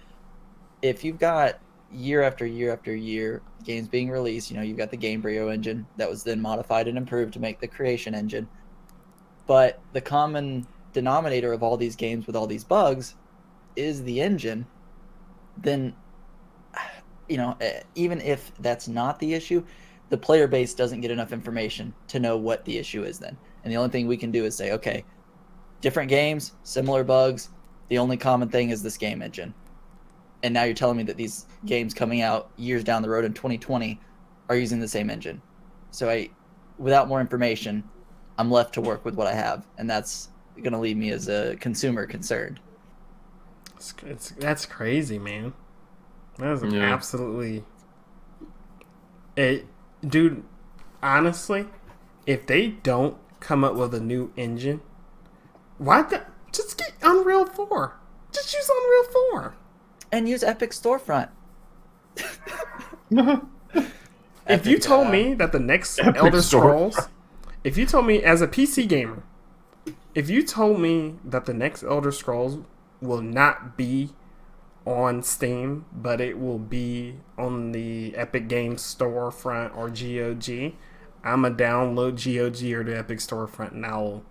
If you've got year after year after year games being released, you've got the Gamebryo engine that was then modified and improved to make the Creation engine. But the common denominator of all these games with all these bugs is the engine, then even if that's not the issue, the player base doesn't get enough information to know what the issue is then. And the only thing we can do is say, okay, different games, similar bugs, the only common thing is this game engine. And now you're telling me that these games coming out years down the road in 2020 are using the same engine. So without more information, I'm left to work with what I have, and that's going to leave me as a consumer concerned. That's crazy, man. That is absolutely... Dude, honestly, if they don't come up with a new engine, just get Unreal 4. Just use Unreal 4. And use Epic Storefront. If you told me that the next Elder Scrolls, if you told me as a PC gamer, if you told me that the next Elder Scrolls will not be on Steam, but it will be on the Epic Games Storefront or GOG, I'ma download GOG or the Epic Storefront and I'll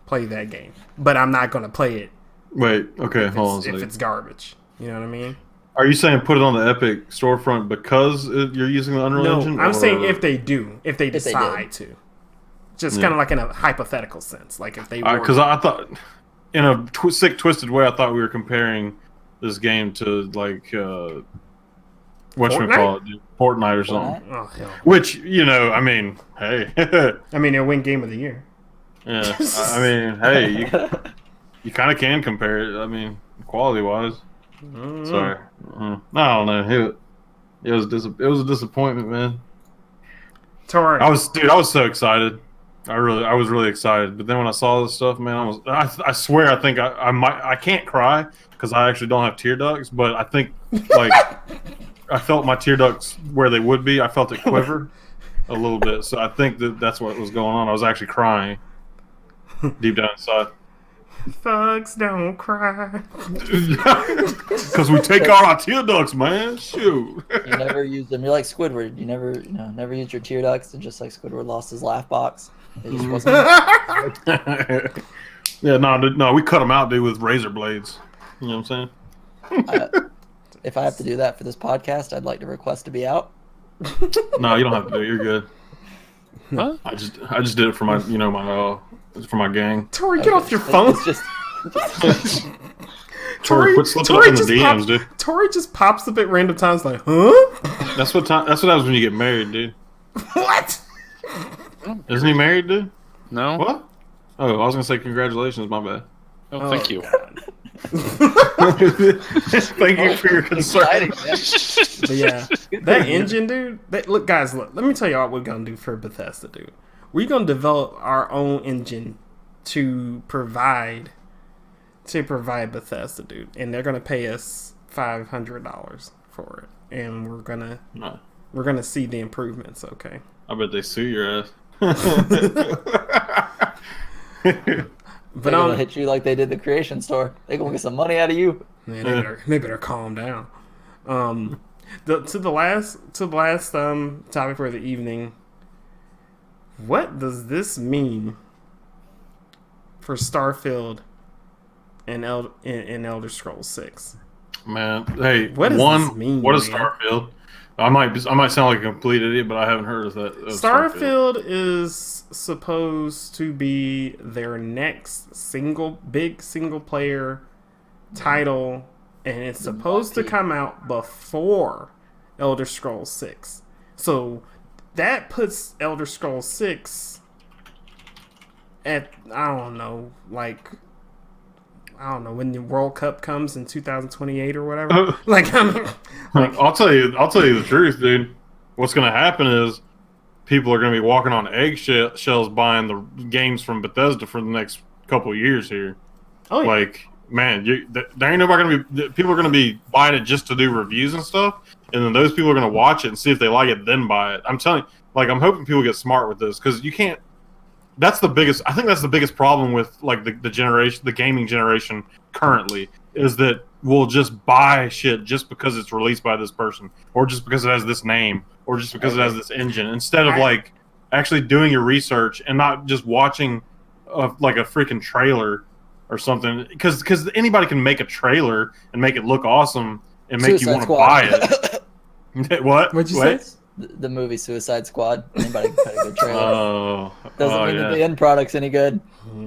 play that game. But I'm not gonna play it. Wait, okay, hold on. If it's garbage, you know what I mean? Are you saying put it on the Epic Storefront because you're using the Unreal Engine? No, I'm saying if they decide to. Just kind of like in a hypothetical sense, like if they were. Because I thought, in a sick, twisted way, I thought we were comparing this game to like whatchamacallit, Fortnite or something. Oh hell. Which I mean, hey, I mean, it'll win Game of the Year. yeah. I mean, hey, you kind of can compare it. I mean, quality wise. Sorry, I don't know. It was a disappointment, man. Tori, I was so excited. I was really excited. But then when I saw this stuff, man, I swear I think I can't cry because I actually don't have tear ducts, but I think like I felt my tear ducts where they would be. I felt it quiver a little bit. So I think that's what was going on. I was actually crying deep down inside. thugs don't cry. Because we take out our tear ducts, man. Shoot. You never use them. You're like Squidward. You never used your tear ducts, and just like Squidward lost his laugh box. It just wasn't. Yeah, no, we cut them out, dude, with razor blades. You know what I'm saying? If I have to do that for this podcast, I'd like to request to be out. No, you don't have to do it. You're good. What? I just did it for my for my gang. Tori, get off your phone. It's just Tori, quit slipping up in the DMs, dude. Tori just pops up at random times like, huh? That's what happens when you get married, dude. What? Isn't he married, dude? No. What? Oh, I was gonna say congratulations. My bad. Oh, thank you. Thank you for your concern. exciting, man. But yeah, that engine, dude. Look, guys, let me tell you what we're gonna do for Bethesda, dude. We're gonna develop our own engine to provide to provide Bethesda, dude, and they're gonna pay us $500 for it, and we're gonna see the improvements. Okay. I bet they sue your ass. But I'm gonna hit you like they did the Creation Store. They gonna get some money out of you. Man, they better calm down. To the last topic for the evening. What does this mean for Starfield and Elder Scrolls 6? Man, hey, what does this mean? What is Starfield? I might sound like a complete idiot, but I haven't heard of that. Starfield is supposed to be their next big single player title, and it's supposed to come out before Elder Scrolls 6. So that puts Elder Scrolls 6 at I don't know when the World Cup comes in 2028 or whatever. I'll tell you the truth, dude. What's going to happen is people are going to be walking on eggshells buying the games from Bethesda for the next couple of years here. Oh, yeah. Like, man, there ain't nobody going to be. People are going to be buying it just to do reviews and stuff, and then those people are going to watch it and see if they like it, then buy it. I'm telling you, like, I'm hoping people get smart with this because you can't. I think that's the biggest problem with like the gaming generation currently is that we'll just buy shit just because it's released by this person or just because it has this name or just because it has this engine instead of like actually doing your research and not just watching like a freaking trailer or something because anybody can make a trailer and make it look awesome and make you want to buy it. What'd you say? The movie Suicide Squad. Anybody can cut a good trailer. Doesn't mean that the end product's any good.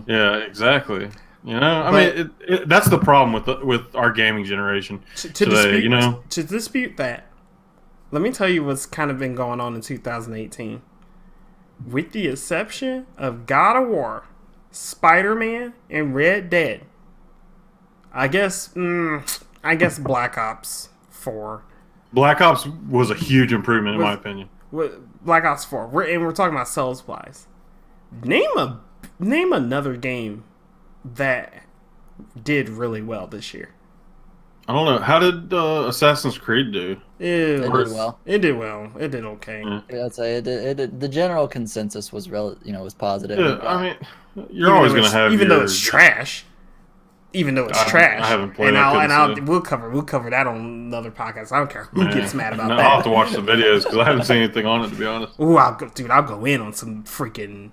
Yeah, exactly. You know, I mean, that's the problem with our gaming generation today. To dispute that, let me tell you what's kind of been going on in 2018. With the exception of God of War, Spider-Man, and Red Dead, I guess Black Ops 4. Black Ops was a huge improvement, in my opinion. Black Ops 4. We're talking about sales supplies. Name another game that did really well this year. I don't know. How did Assassin's Creed do? It did well. It did well. It did okay. Yeah, I'd say it did. The general consensus was was positive. Yeah, I mean, you're always going to have though it's trash. Even though it's trash, I haven't played it. We'll cover that on another podcast. I don't care who gets mad about that. I'll have to watch the videos because I haven't seen anything on it, to be honest. Ooh, I'll go in on some freaking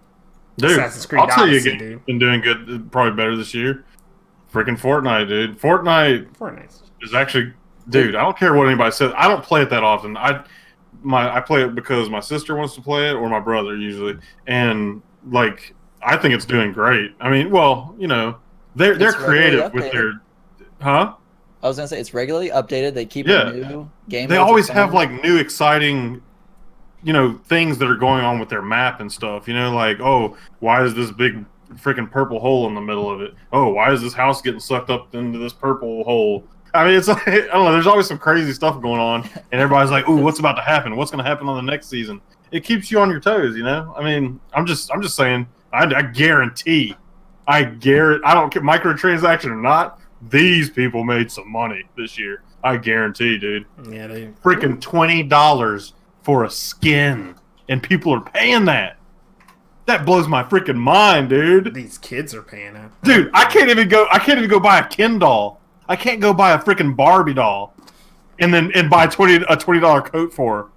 Assassin's Creed. I'll tell you, dude. Been doing good, probably better this year. Freaking Fortnite, dude. Fortnite is actually, dude. I don't care what anybody says. I don't play it that often. I play it because my sister wants to play it or my brother usually, and like I think it's doing great. I mean, well, They're creative with their, huh? I was gonna say it's regularly updated. They keep a new game. They always have like new exciting, things that are going on with their map and stuff. Like, oh, why is this big freaking purple hole in the middle of it? Oh, why is this house getting sucked up into this purple hole? I mean, it's like I don't know. There's always some crazy stuff going on, and everybody's like, "Ooh, what's about to happen? What's going to happen on the next season?" It keeps you on your toes. I mean, I'm just saying. I guarantee. I don't care, microtransaction or not, these people made some money this year. I guarantee, dude. Yeah, they freaking $20 for a skin, and people are paying that. That blows my freaking mind, dude. These kids are paying it, dude. I can't even go buy a Ken doll. I can't go buy a freaking Barbie doll, and buy a $20 coat for her.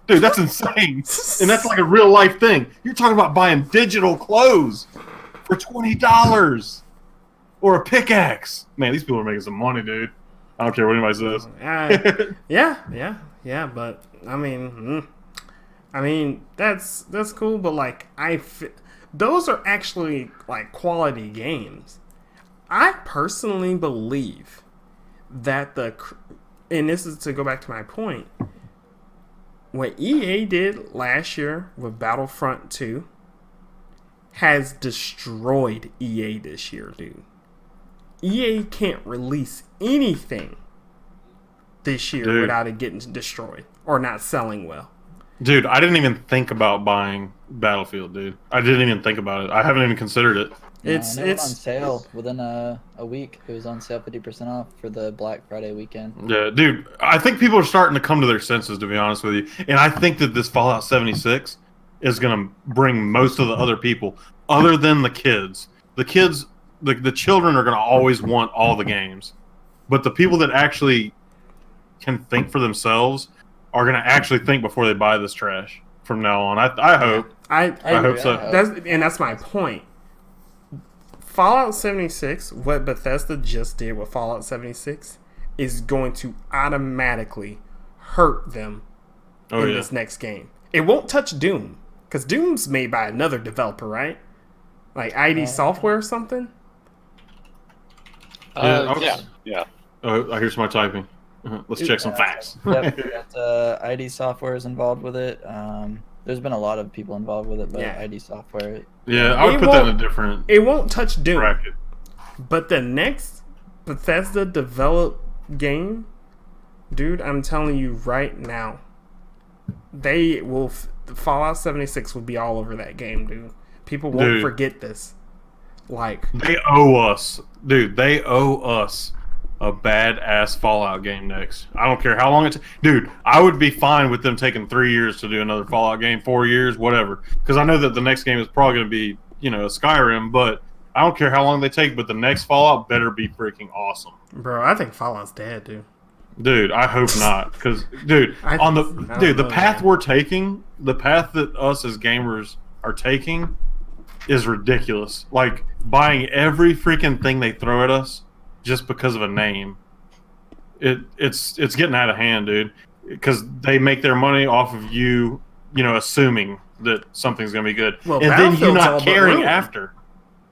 Dude, that's insane, and that's like a real life thing. You're talking about buying digital clothes for $20 or a pickaxe. Man, these people are making some money, dude. I don't care what anybody says. Yeah, but I mean that's cool, but like those are actually like quality games. I personally believe that and this is to go back to my point, what EA did last year with Battlefront 2 has destroyed EA this year, dude. EA can't release anything this year without it getting destroyed or not selling well. Dude, I didn't even think about buying Battlefield, dude. I didn't even think about it. I haven't even considered it. It's and it went on it's sale within a week. It was on sale 50% off for the Black Friday weekend. Yeah, dude. I think people are starting to come to their senses, to be honest with you. And I think that this Fallout 76 is going to bring most of the other people, other than the kids. The kids, the children are going to always want all the games. But the people that actually can think for themselves are going to actually think before they buy this trash from now on. I hope. I hope so. That's my point. Fallout 76, what Bethesda just did with Fallout 76, is going to automatically hurt them in this next game. It won't touch Doom, because Doom's made by another developer, right? Like ID Software or something? Yeah. Oh, I hear some typing. Let's check some facts. Yep, we got, ID Software is involved with it. There's been a lot of people involved with it, but ID Software. Yeah, I would put that in a different. It won't touch Doom. Bracket. But the next Bethesda developed game, dude, I'm telling you right now, they will. Fallout 76 will be all over that game, dude. People won't forget this. Like, they owe us, dude. They owe us a badass Fallout game next. I don't care how long it takes. Dude, I would be fine with them taking 3 years to do another Fallout game, 4 years, whatever. Because I know that the next game is probably going to be, a Skyrim, but I don't care how long they take, but the next Fallout better be freaking awesome. Bro, I think Fallout's dead, dude. Dude, I hope not. Because, dude, the path we're taking, the path that us as gamers are taking is ridiculous. Like, buying every freaking thing they throw at us just because of a name. It's getting out of hand, dude. Because they make their money off of you, assuming that something's going to be good. Well, and then you not caring after.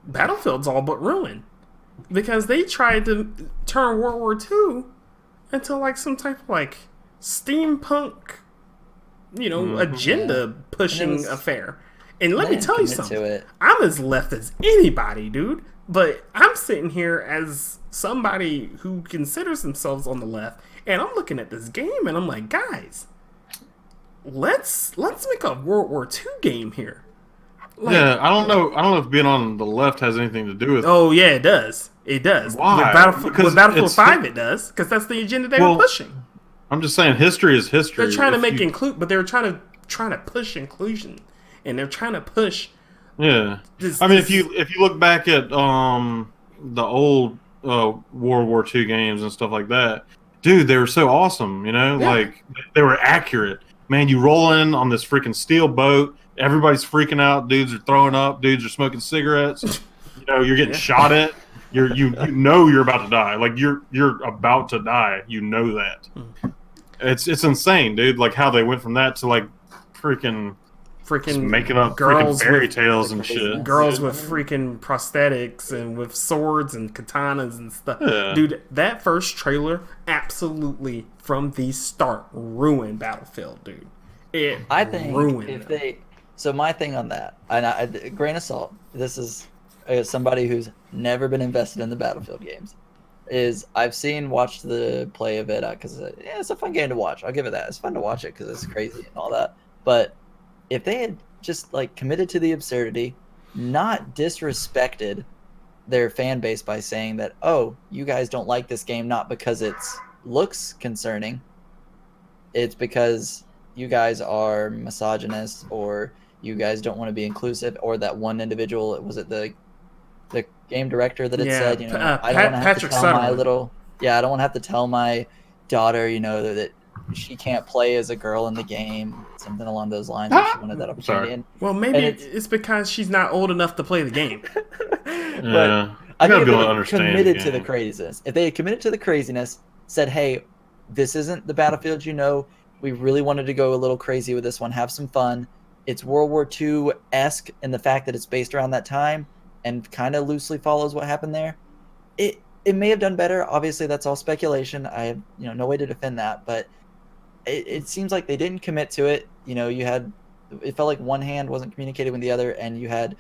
Battlefield's all but ruined. Because they tried to turn World War II into like some type of like steampunk, agenda pushing affair. And let me tell you something. I'm as left as anybody, dude. But I'm sitting here as somebody who considers themselves on the left, and I'm looking at this game, and I'm like, guys, let's make a World War II game here. Like, yeah, I don't know if being on the left has anything to do with. Oh yeah, it does. It does. Why? With Battlefield 5, it does, because that's the agenda they were pushing. I'm just saying, history is history. They're trying to make but they were trying to push inclusion, and they're trying to push. Yeah, if you look back at the old World War II games and stuff like that, dude, they were so awesome. Like they were accurate. Man, you roll in on this freaking steel boat. Everybody's freaking out. Dudes are throwing up. Dudes are smoking cigarettes. You're getting shot at. You're about to die. Like you're about to die. You know that. It's insane, dude. Like how they went from that to like freaking making up girls freaking fairy tales and shit. Girls with freaking prosthetics and with swords and katanas and stuff. Yeah. Dude, that first trailer absolutely from the start ruined Battlefield, dude. I think ruined if they. So my thing on that, and grain of salt. This is somebody who's never been invested in the Battlefield games. Is I've watched the play of it because it's a fun game to watch. I'll give it that. It's fun to watch it because it's crazy and all that. But if they had just like committed to the absurdity, not disrespected their fan base by saying that, oh, you guys don't like this game not because it looks concerning, it's because you guys are misogynist or you guys don't want to be inclusive, or that one individual, was it the game director that had said, I don't want to have to tell my I don't want to have to tell my daughter, that she can't play as a girl in the game, something along those lines. She wanted that opportunity. Well, maybe it's because she's not old enough to play the game. But I think if they had committed to the craziness, if they had committed to the craziness, said, hey, this isn't the Battlefield we really wanted to go a little crazy with this one, have some fun. It's World War II-esque in the fact that it's based around that time and kind of loosely follows what happened there. It may have done better. Obviously, that's all speculation. I have no way to defend that, but it seems like they didn't commit to it. It felt like one hand wasn't communicating with the other, and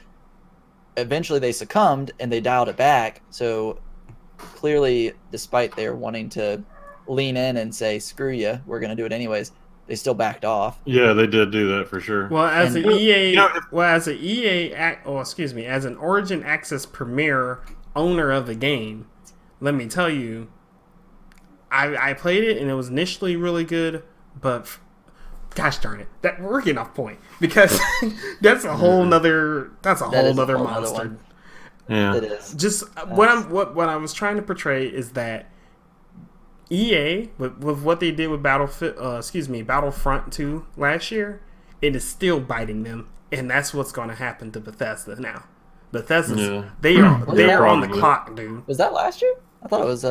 eventually they succumbed and they dialed it back. So clearly, despite their wanting to lean in and say, screw you, we're going to do it anyways, they still backed off. Yeah, they did do that for sure. Well, as And- an EA, You know, excuse me, as an Origin Access Premier owner of the game, let me tell you, I played it and it was initially really good, but gosh darn it, that we're getting off point because that's a whole nother monster. one. Yeah. It is. Just what I was trying to portray is that EA with what they did with Battlefront 2 last year, it is still biting them, and that's what's going to happen to Bethesda now. Bethesda, they are on the clock, dude. Was that last year? I thought it was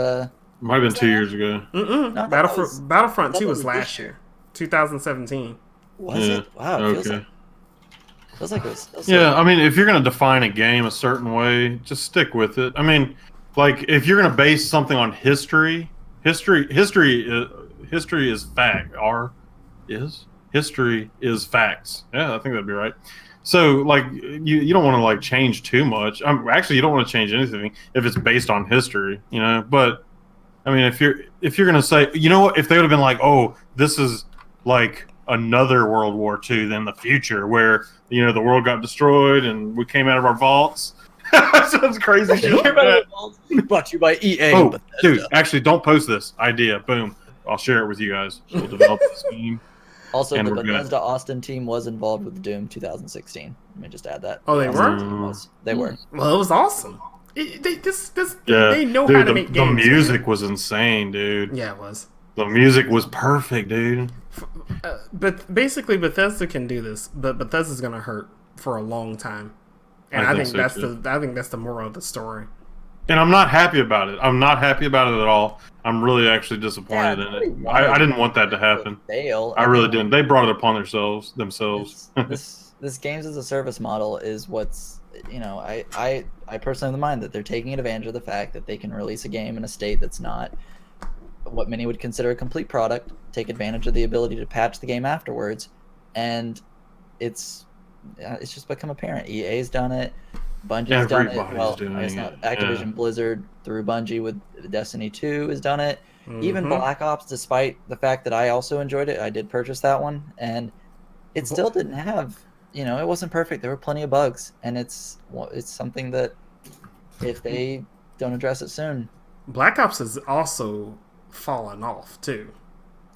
Might have been 2 years ago. No, Battlefront 2 was last year, 2017. Was it? Wow, it feels like it was. Yeah, I mean, if you're going to define a game a certain way, just stick with it. I mean, like if you're going to base something on history is fact. History is facts. Yeah, I think that'd be right. So, like, you don't want to like change too much. Actually, you don't want to change anything if it's based on history, you know. But I mean, if you're gonna say, you know what, if they would have been like, oh, this is like another World War II than the future, where the world got destroyed and we came out of our vaults. Sounds crazy. Brought to you by EA. Oh, dude, actually, don't post this idea. Boom, I'll share it with you guys. We'll develop this game. Also, and the we're good. Bethesda Austin team was involved with Doom 2016. Let me just add that. Oh, they Austin were? team was. They were. Well, it was awesome. They know Dude, how to make games. The music was insane, dude. Yeah, it was. The music was perfect, dude. But basically, Bethesda can do this, but Bethesda's gonna hurt for a long time, and I think so, that's too. I think that's the moral of the story. And I'm not happy about it. I'm not happy about it at all. I'm really actually disappointed in it. I didn't want that to happen. I really didn't. They brought it upon themselves. This games as a service model is what's, I personally have the mind that they're taking advantage of the fact that they can release a game in a state that's not what many would consider a complete product, take advantage of the ability to patch the game afterwards, and it's just become apparent. EA's done it. Bungie's done it. Well, I guess not. Activision Blizzard through Bungie with Destiny 2 has done it. Even Black Ops, despite the fact that I also enjoyed it, I did purchase that one, and it still didn't have, it wasn't perfect. There were plenty of bugs, and it's something that if they don't address it soon. Black Ops has also fallen off too.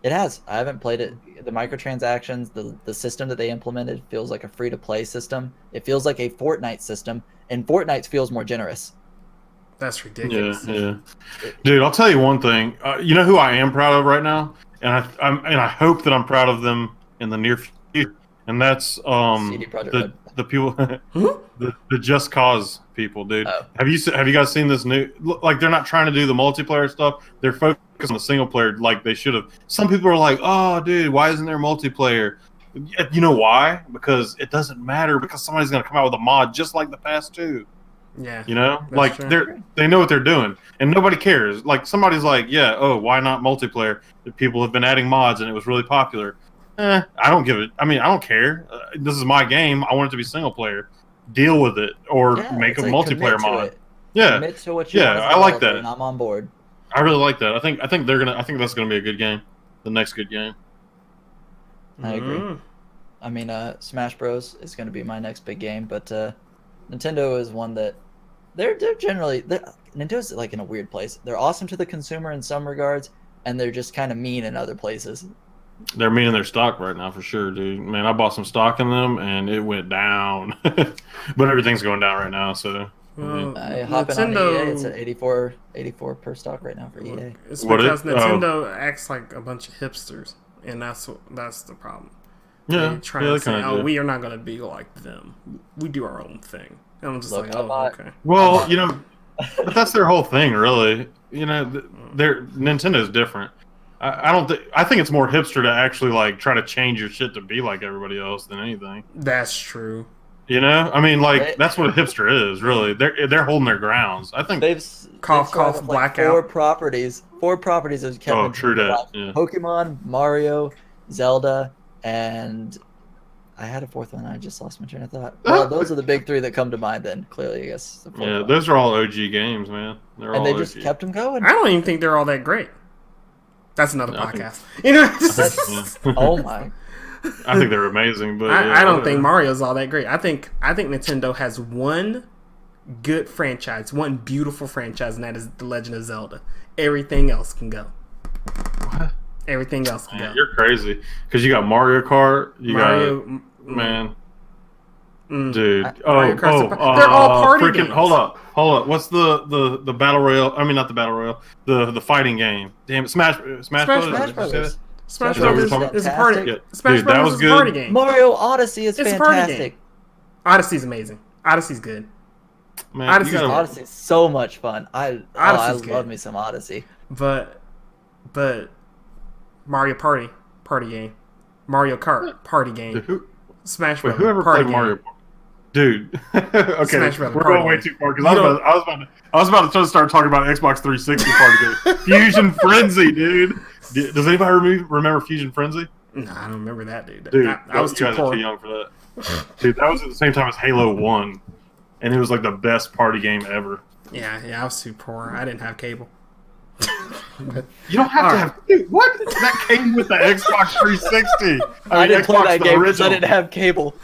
It has. I haven't played it. The microtransactions, the system that they implemented feels like a free-to-play system. It feels like a Fortnite system, and Fortnite feels more generous. That's ridiculous. Yeah. Dude, I'll tell you one thing. You know who I am proud of right now, and I hope that I'm proud of them in the near future, and that's CD Projekt Red. the people, the Just Cause people, dude. Oh. Have you guys seen this new? Like, they're not trying to do the multiplayer stuff. They're focused on the single player, like they should have. Some people are like, "Oh, dude, why isn't there multiplayer?" You know why? Because it doesn't matter. Because somebody's gonna come out with a mod just like the past two. Yeah. Like true. they know what they're doing, and nobody cares. Like, somebody's like, "Yeah, oh, why not multiplayer?" People have been adding mods, and it was really popular. I don't give it. I mean, I don't care. This is my game. I want it to be single player. Deal with it, or make a multiplayer mod. Yeah, commit to what you want as a I like developer, that. and I'm on board. I really like that. I think that's gonna be a good game. The next good game. I agree. I mean, Smash Bros is going to be my next big game, but Nintendo is one that they're Nintendo's like in a weird place. They're awesome to the consumer in some regards, and they're just kind of mean in other places. They're mean in their stock right now for sure, dude. Man, I bought some stock in them and it went down, but everything's going down right now. So I hop in on EA. It's at 84 per stock right now for EA. It's because Nintendo acts like a bunch of hipsters, and that's the problem. Yeah, they try to say, "Oh, we are not going to be like them. We do our own thing." And I'm just okay. Well, but that's their whole thing, really. Nintendo's different. I think it's more hipster to actually like try to change your shit to be like everybody else than anything. That's true. I mean, like, that's what a hipster is, really. They're holding their grounds. I think they've cough blackout. Four properties have kept. Oh, true that. Yeah. Pokemon, Mario, Zelda, and I had a fourth one. I just lost my train of thought. Well, those are the big three that come to mind. Then clearly, I guess. Yeah, those are all OG games, man. They just kept them going. I don't even think they're all that great. That's another Yeah, podcast. You know. Oh my. I think they're amazing, but I don't think Mario's all that great. I think Nintendo has one good franchise, one beautiful franchise, and that is The Legend of Zelda. Everything else can go. What? Everything else can go. You're crazy because you got Mario Kart. Mario, man. Mario Dude. Kart's they're all party games. Hold up. What's the battle royale? I mean, not the battle royale. The fighting game. Damn it, Smash Brothers. Smash Brothers. Smash Is that what you're Brothers talking about? is a party. Yeah. Smash Dude, that Brothers was is a party good. game. Mario Odyssey is It's a party fantastic. game. Odyssey's amazing. Odyssey's good. Man, Odyssey's you gotta- Odyssey's so much fun. I Odyssey's love good. me some Odyssey. But Mario Party game. Mario Kart party game. Dude, Smash wait, Brothers whoever party played game. Mario? Dude. Okay, Smash Brothers we're party going way game. too far because You I was about to start talking about Xbox 360 party game. Fusion Frenzy, dude. Does anybody remember Fusion Frenzy? Nah, I don't remember that, dude. Dude, I was you too guys poor. are too young for that. Dude, that was at the same time as Halo 1. And it was like the best party game ever. Yeah, I was too poor. I didn't have cable. You don't have to have. Dude, what? That came with the Xbox 360. I didn't play that the game because I original. didn't have cable.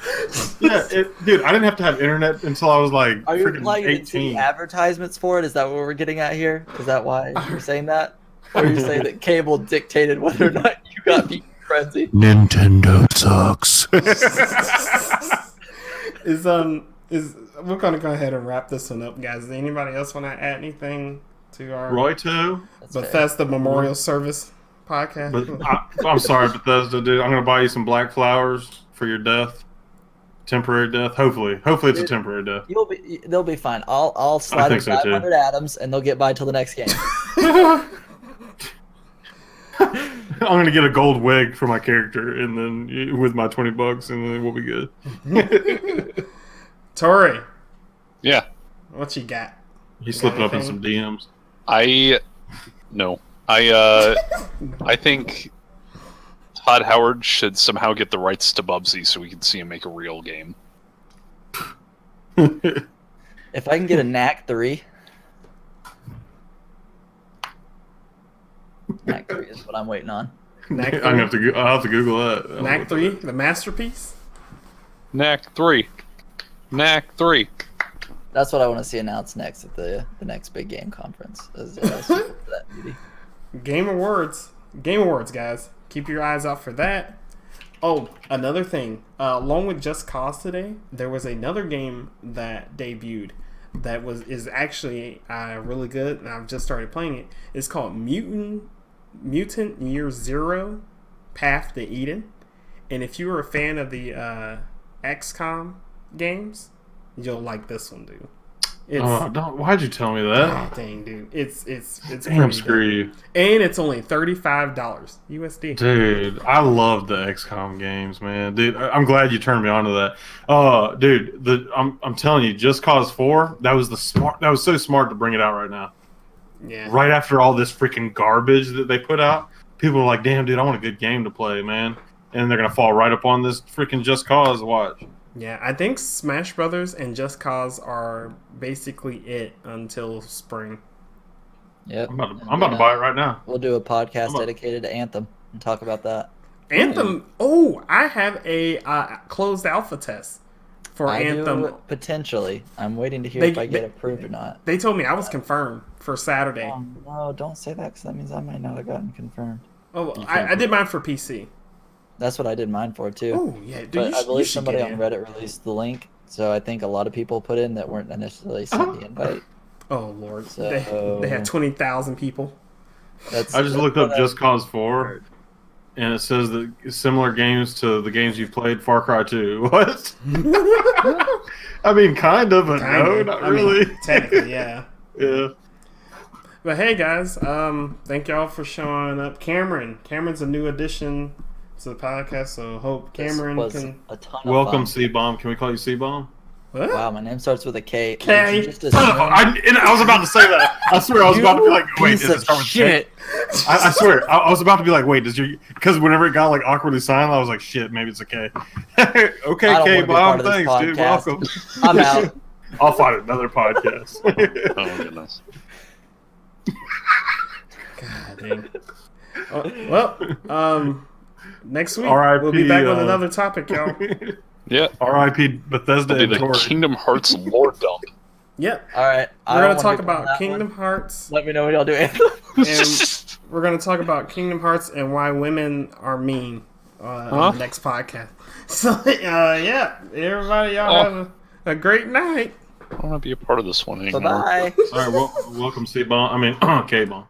Yeah, dude, I didn't have to have internet until I was like Are you freaking implying you didn't see 18. advertisements for it? Is that what we're getting at here? Is that why you're saying that? Or are you saying that cable dictated whether or not you got Fusion Frenzy? Nintendo sucks. Is we're gonna go ahead and wrap this one up, guys. Does anybody else want to add anything to our Royto? That's fair. Bethesda Memorial Service podcast? But I'm sorry, Bethesda, dude. I'm gonna buy you some black flowers for your death, temporary death. Hopefully it's a temporary death. They'll be fine. I'll slide think in so, too. 500 atoms and they'll get by till the next game. I'm gonna get a gold wig for my character, and then with my $20, and then we'll be good. Tori, Yeah. what you got? He's slipping up in anything? some DMs. I think Todd Howard should somehow get the rights to Bubsy so we can see him make a real game. If I can get a Knack 3. Knack 3 is what I'm waiting on. Knack I'll have to Google that. Knack 3, the masterpiece. Knack 3. That's what I want to see announced next at the next big game conference. That beauty. Game Awards, guys. Keep your eyes out for that. Oh, another thing. Along with Just Cause today, there was another game that debuted that is actually really good, and I've just started playing it. It's called Mutant Year Zero: Path to Eden. And if you were a fan of the XCOM games, you'll like this one, dude. Why'd you tell me that? Oh, dang, dude. It's Damn, pretty screw good. you. And it's only $35 USD. Dude, I love the XCOM games, man. Dude, I'm glad you turned me on to that. Dude, I'm telling you, Just Cause 4, that was so smart to bring it out right now. Yeah. Right after all this freaking garbage that they put out, people are like, damn, dude, I want a good game to play, man. And they're going to fall right up on this freaking Just Cause watch. Yeah, I think Smash Brothers and Just Cause are basically it until spring. Yep. I'm about to buy it right now. We'll do a podcast dedicated to Anthem and talk about that. Anthem. Oh, I have a closed alpha test for I Anthem. do potentially. I'm waiting to hear They- if I get they- approved or not. They told me I was confirmed for Saturday. No, don't say that because that means I might not have gotten confirmed. Oh, I did mine for PC. That's what I did mine for too. Oh, yeah, dude. But You I should believe somebody get on in. Reddit released the link, so I think a lot of people put in that weren't initially sent the invite. Oh, Lord. So- They had 20,000 people. I just looked up Just Cause 4, and it says that similar games to the games you've played, Far Cry 2. What? I mean, kind of, but no, not really. Technically, yeah. Yeah. But hey, guys, thank y'all for showing up. Cameron's a new addition to the podcast, so hope Cameron This was can. a ton of Welcome, fun. C-Bomb. Can we call you C-Bomb? What? Wow, my name starts with a K. K. Did you just Son of a- I was about to say that. I swear, I was about to be like, wait, piece does it of start with shit. K? I swear, I was about to be like, wait, because whenever it got like awkwardly silent, I was like, shit, maybe it's a K. Okay, I don't wanna be K-Bomb, part of this thanks, dude. podcast. Welcome. I'm out. I'll find another podcast. Oh goodness. God dang. Next week R.I.P., we'll be back with another topic, y'all. Yeah. R.I.P. Bethesda It'll be and the Tori. Kingdom Hearts lore dump. Yep. All right. We're gonna talk about Kingdom Hearts. Let me know what y'all do. And we're gonna talk about Kingdom Hearts and why women are mean on the next podcast. So yeah, everybody, y'all have a great night. I don't want to be a part of this one anymore. Bye-bye. All right, well, welcome, C-Bon. I mean, K-Bon.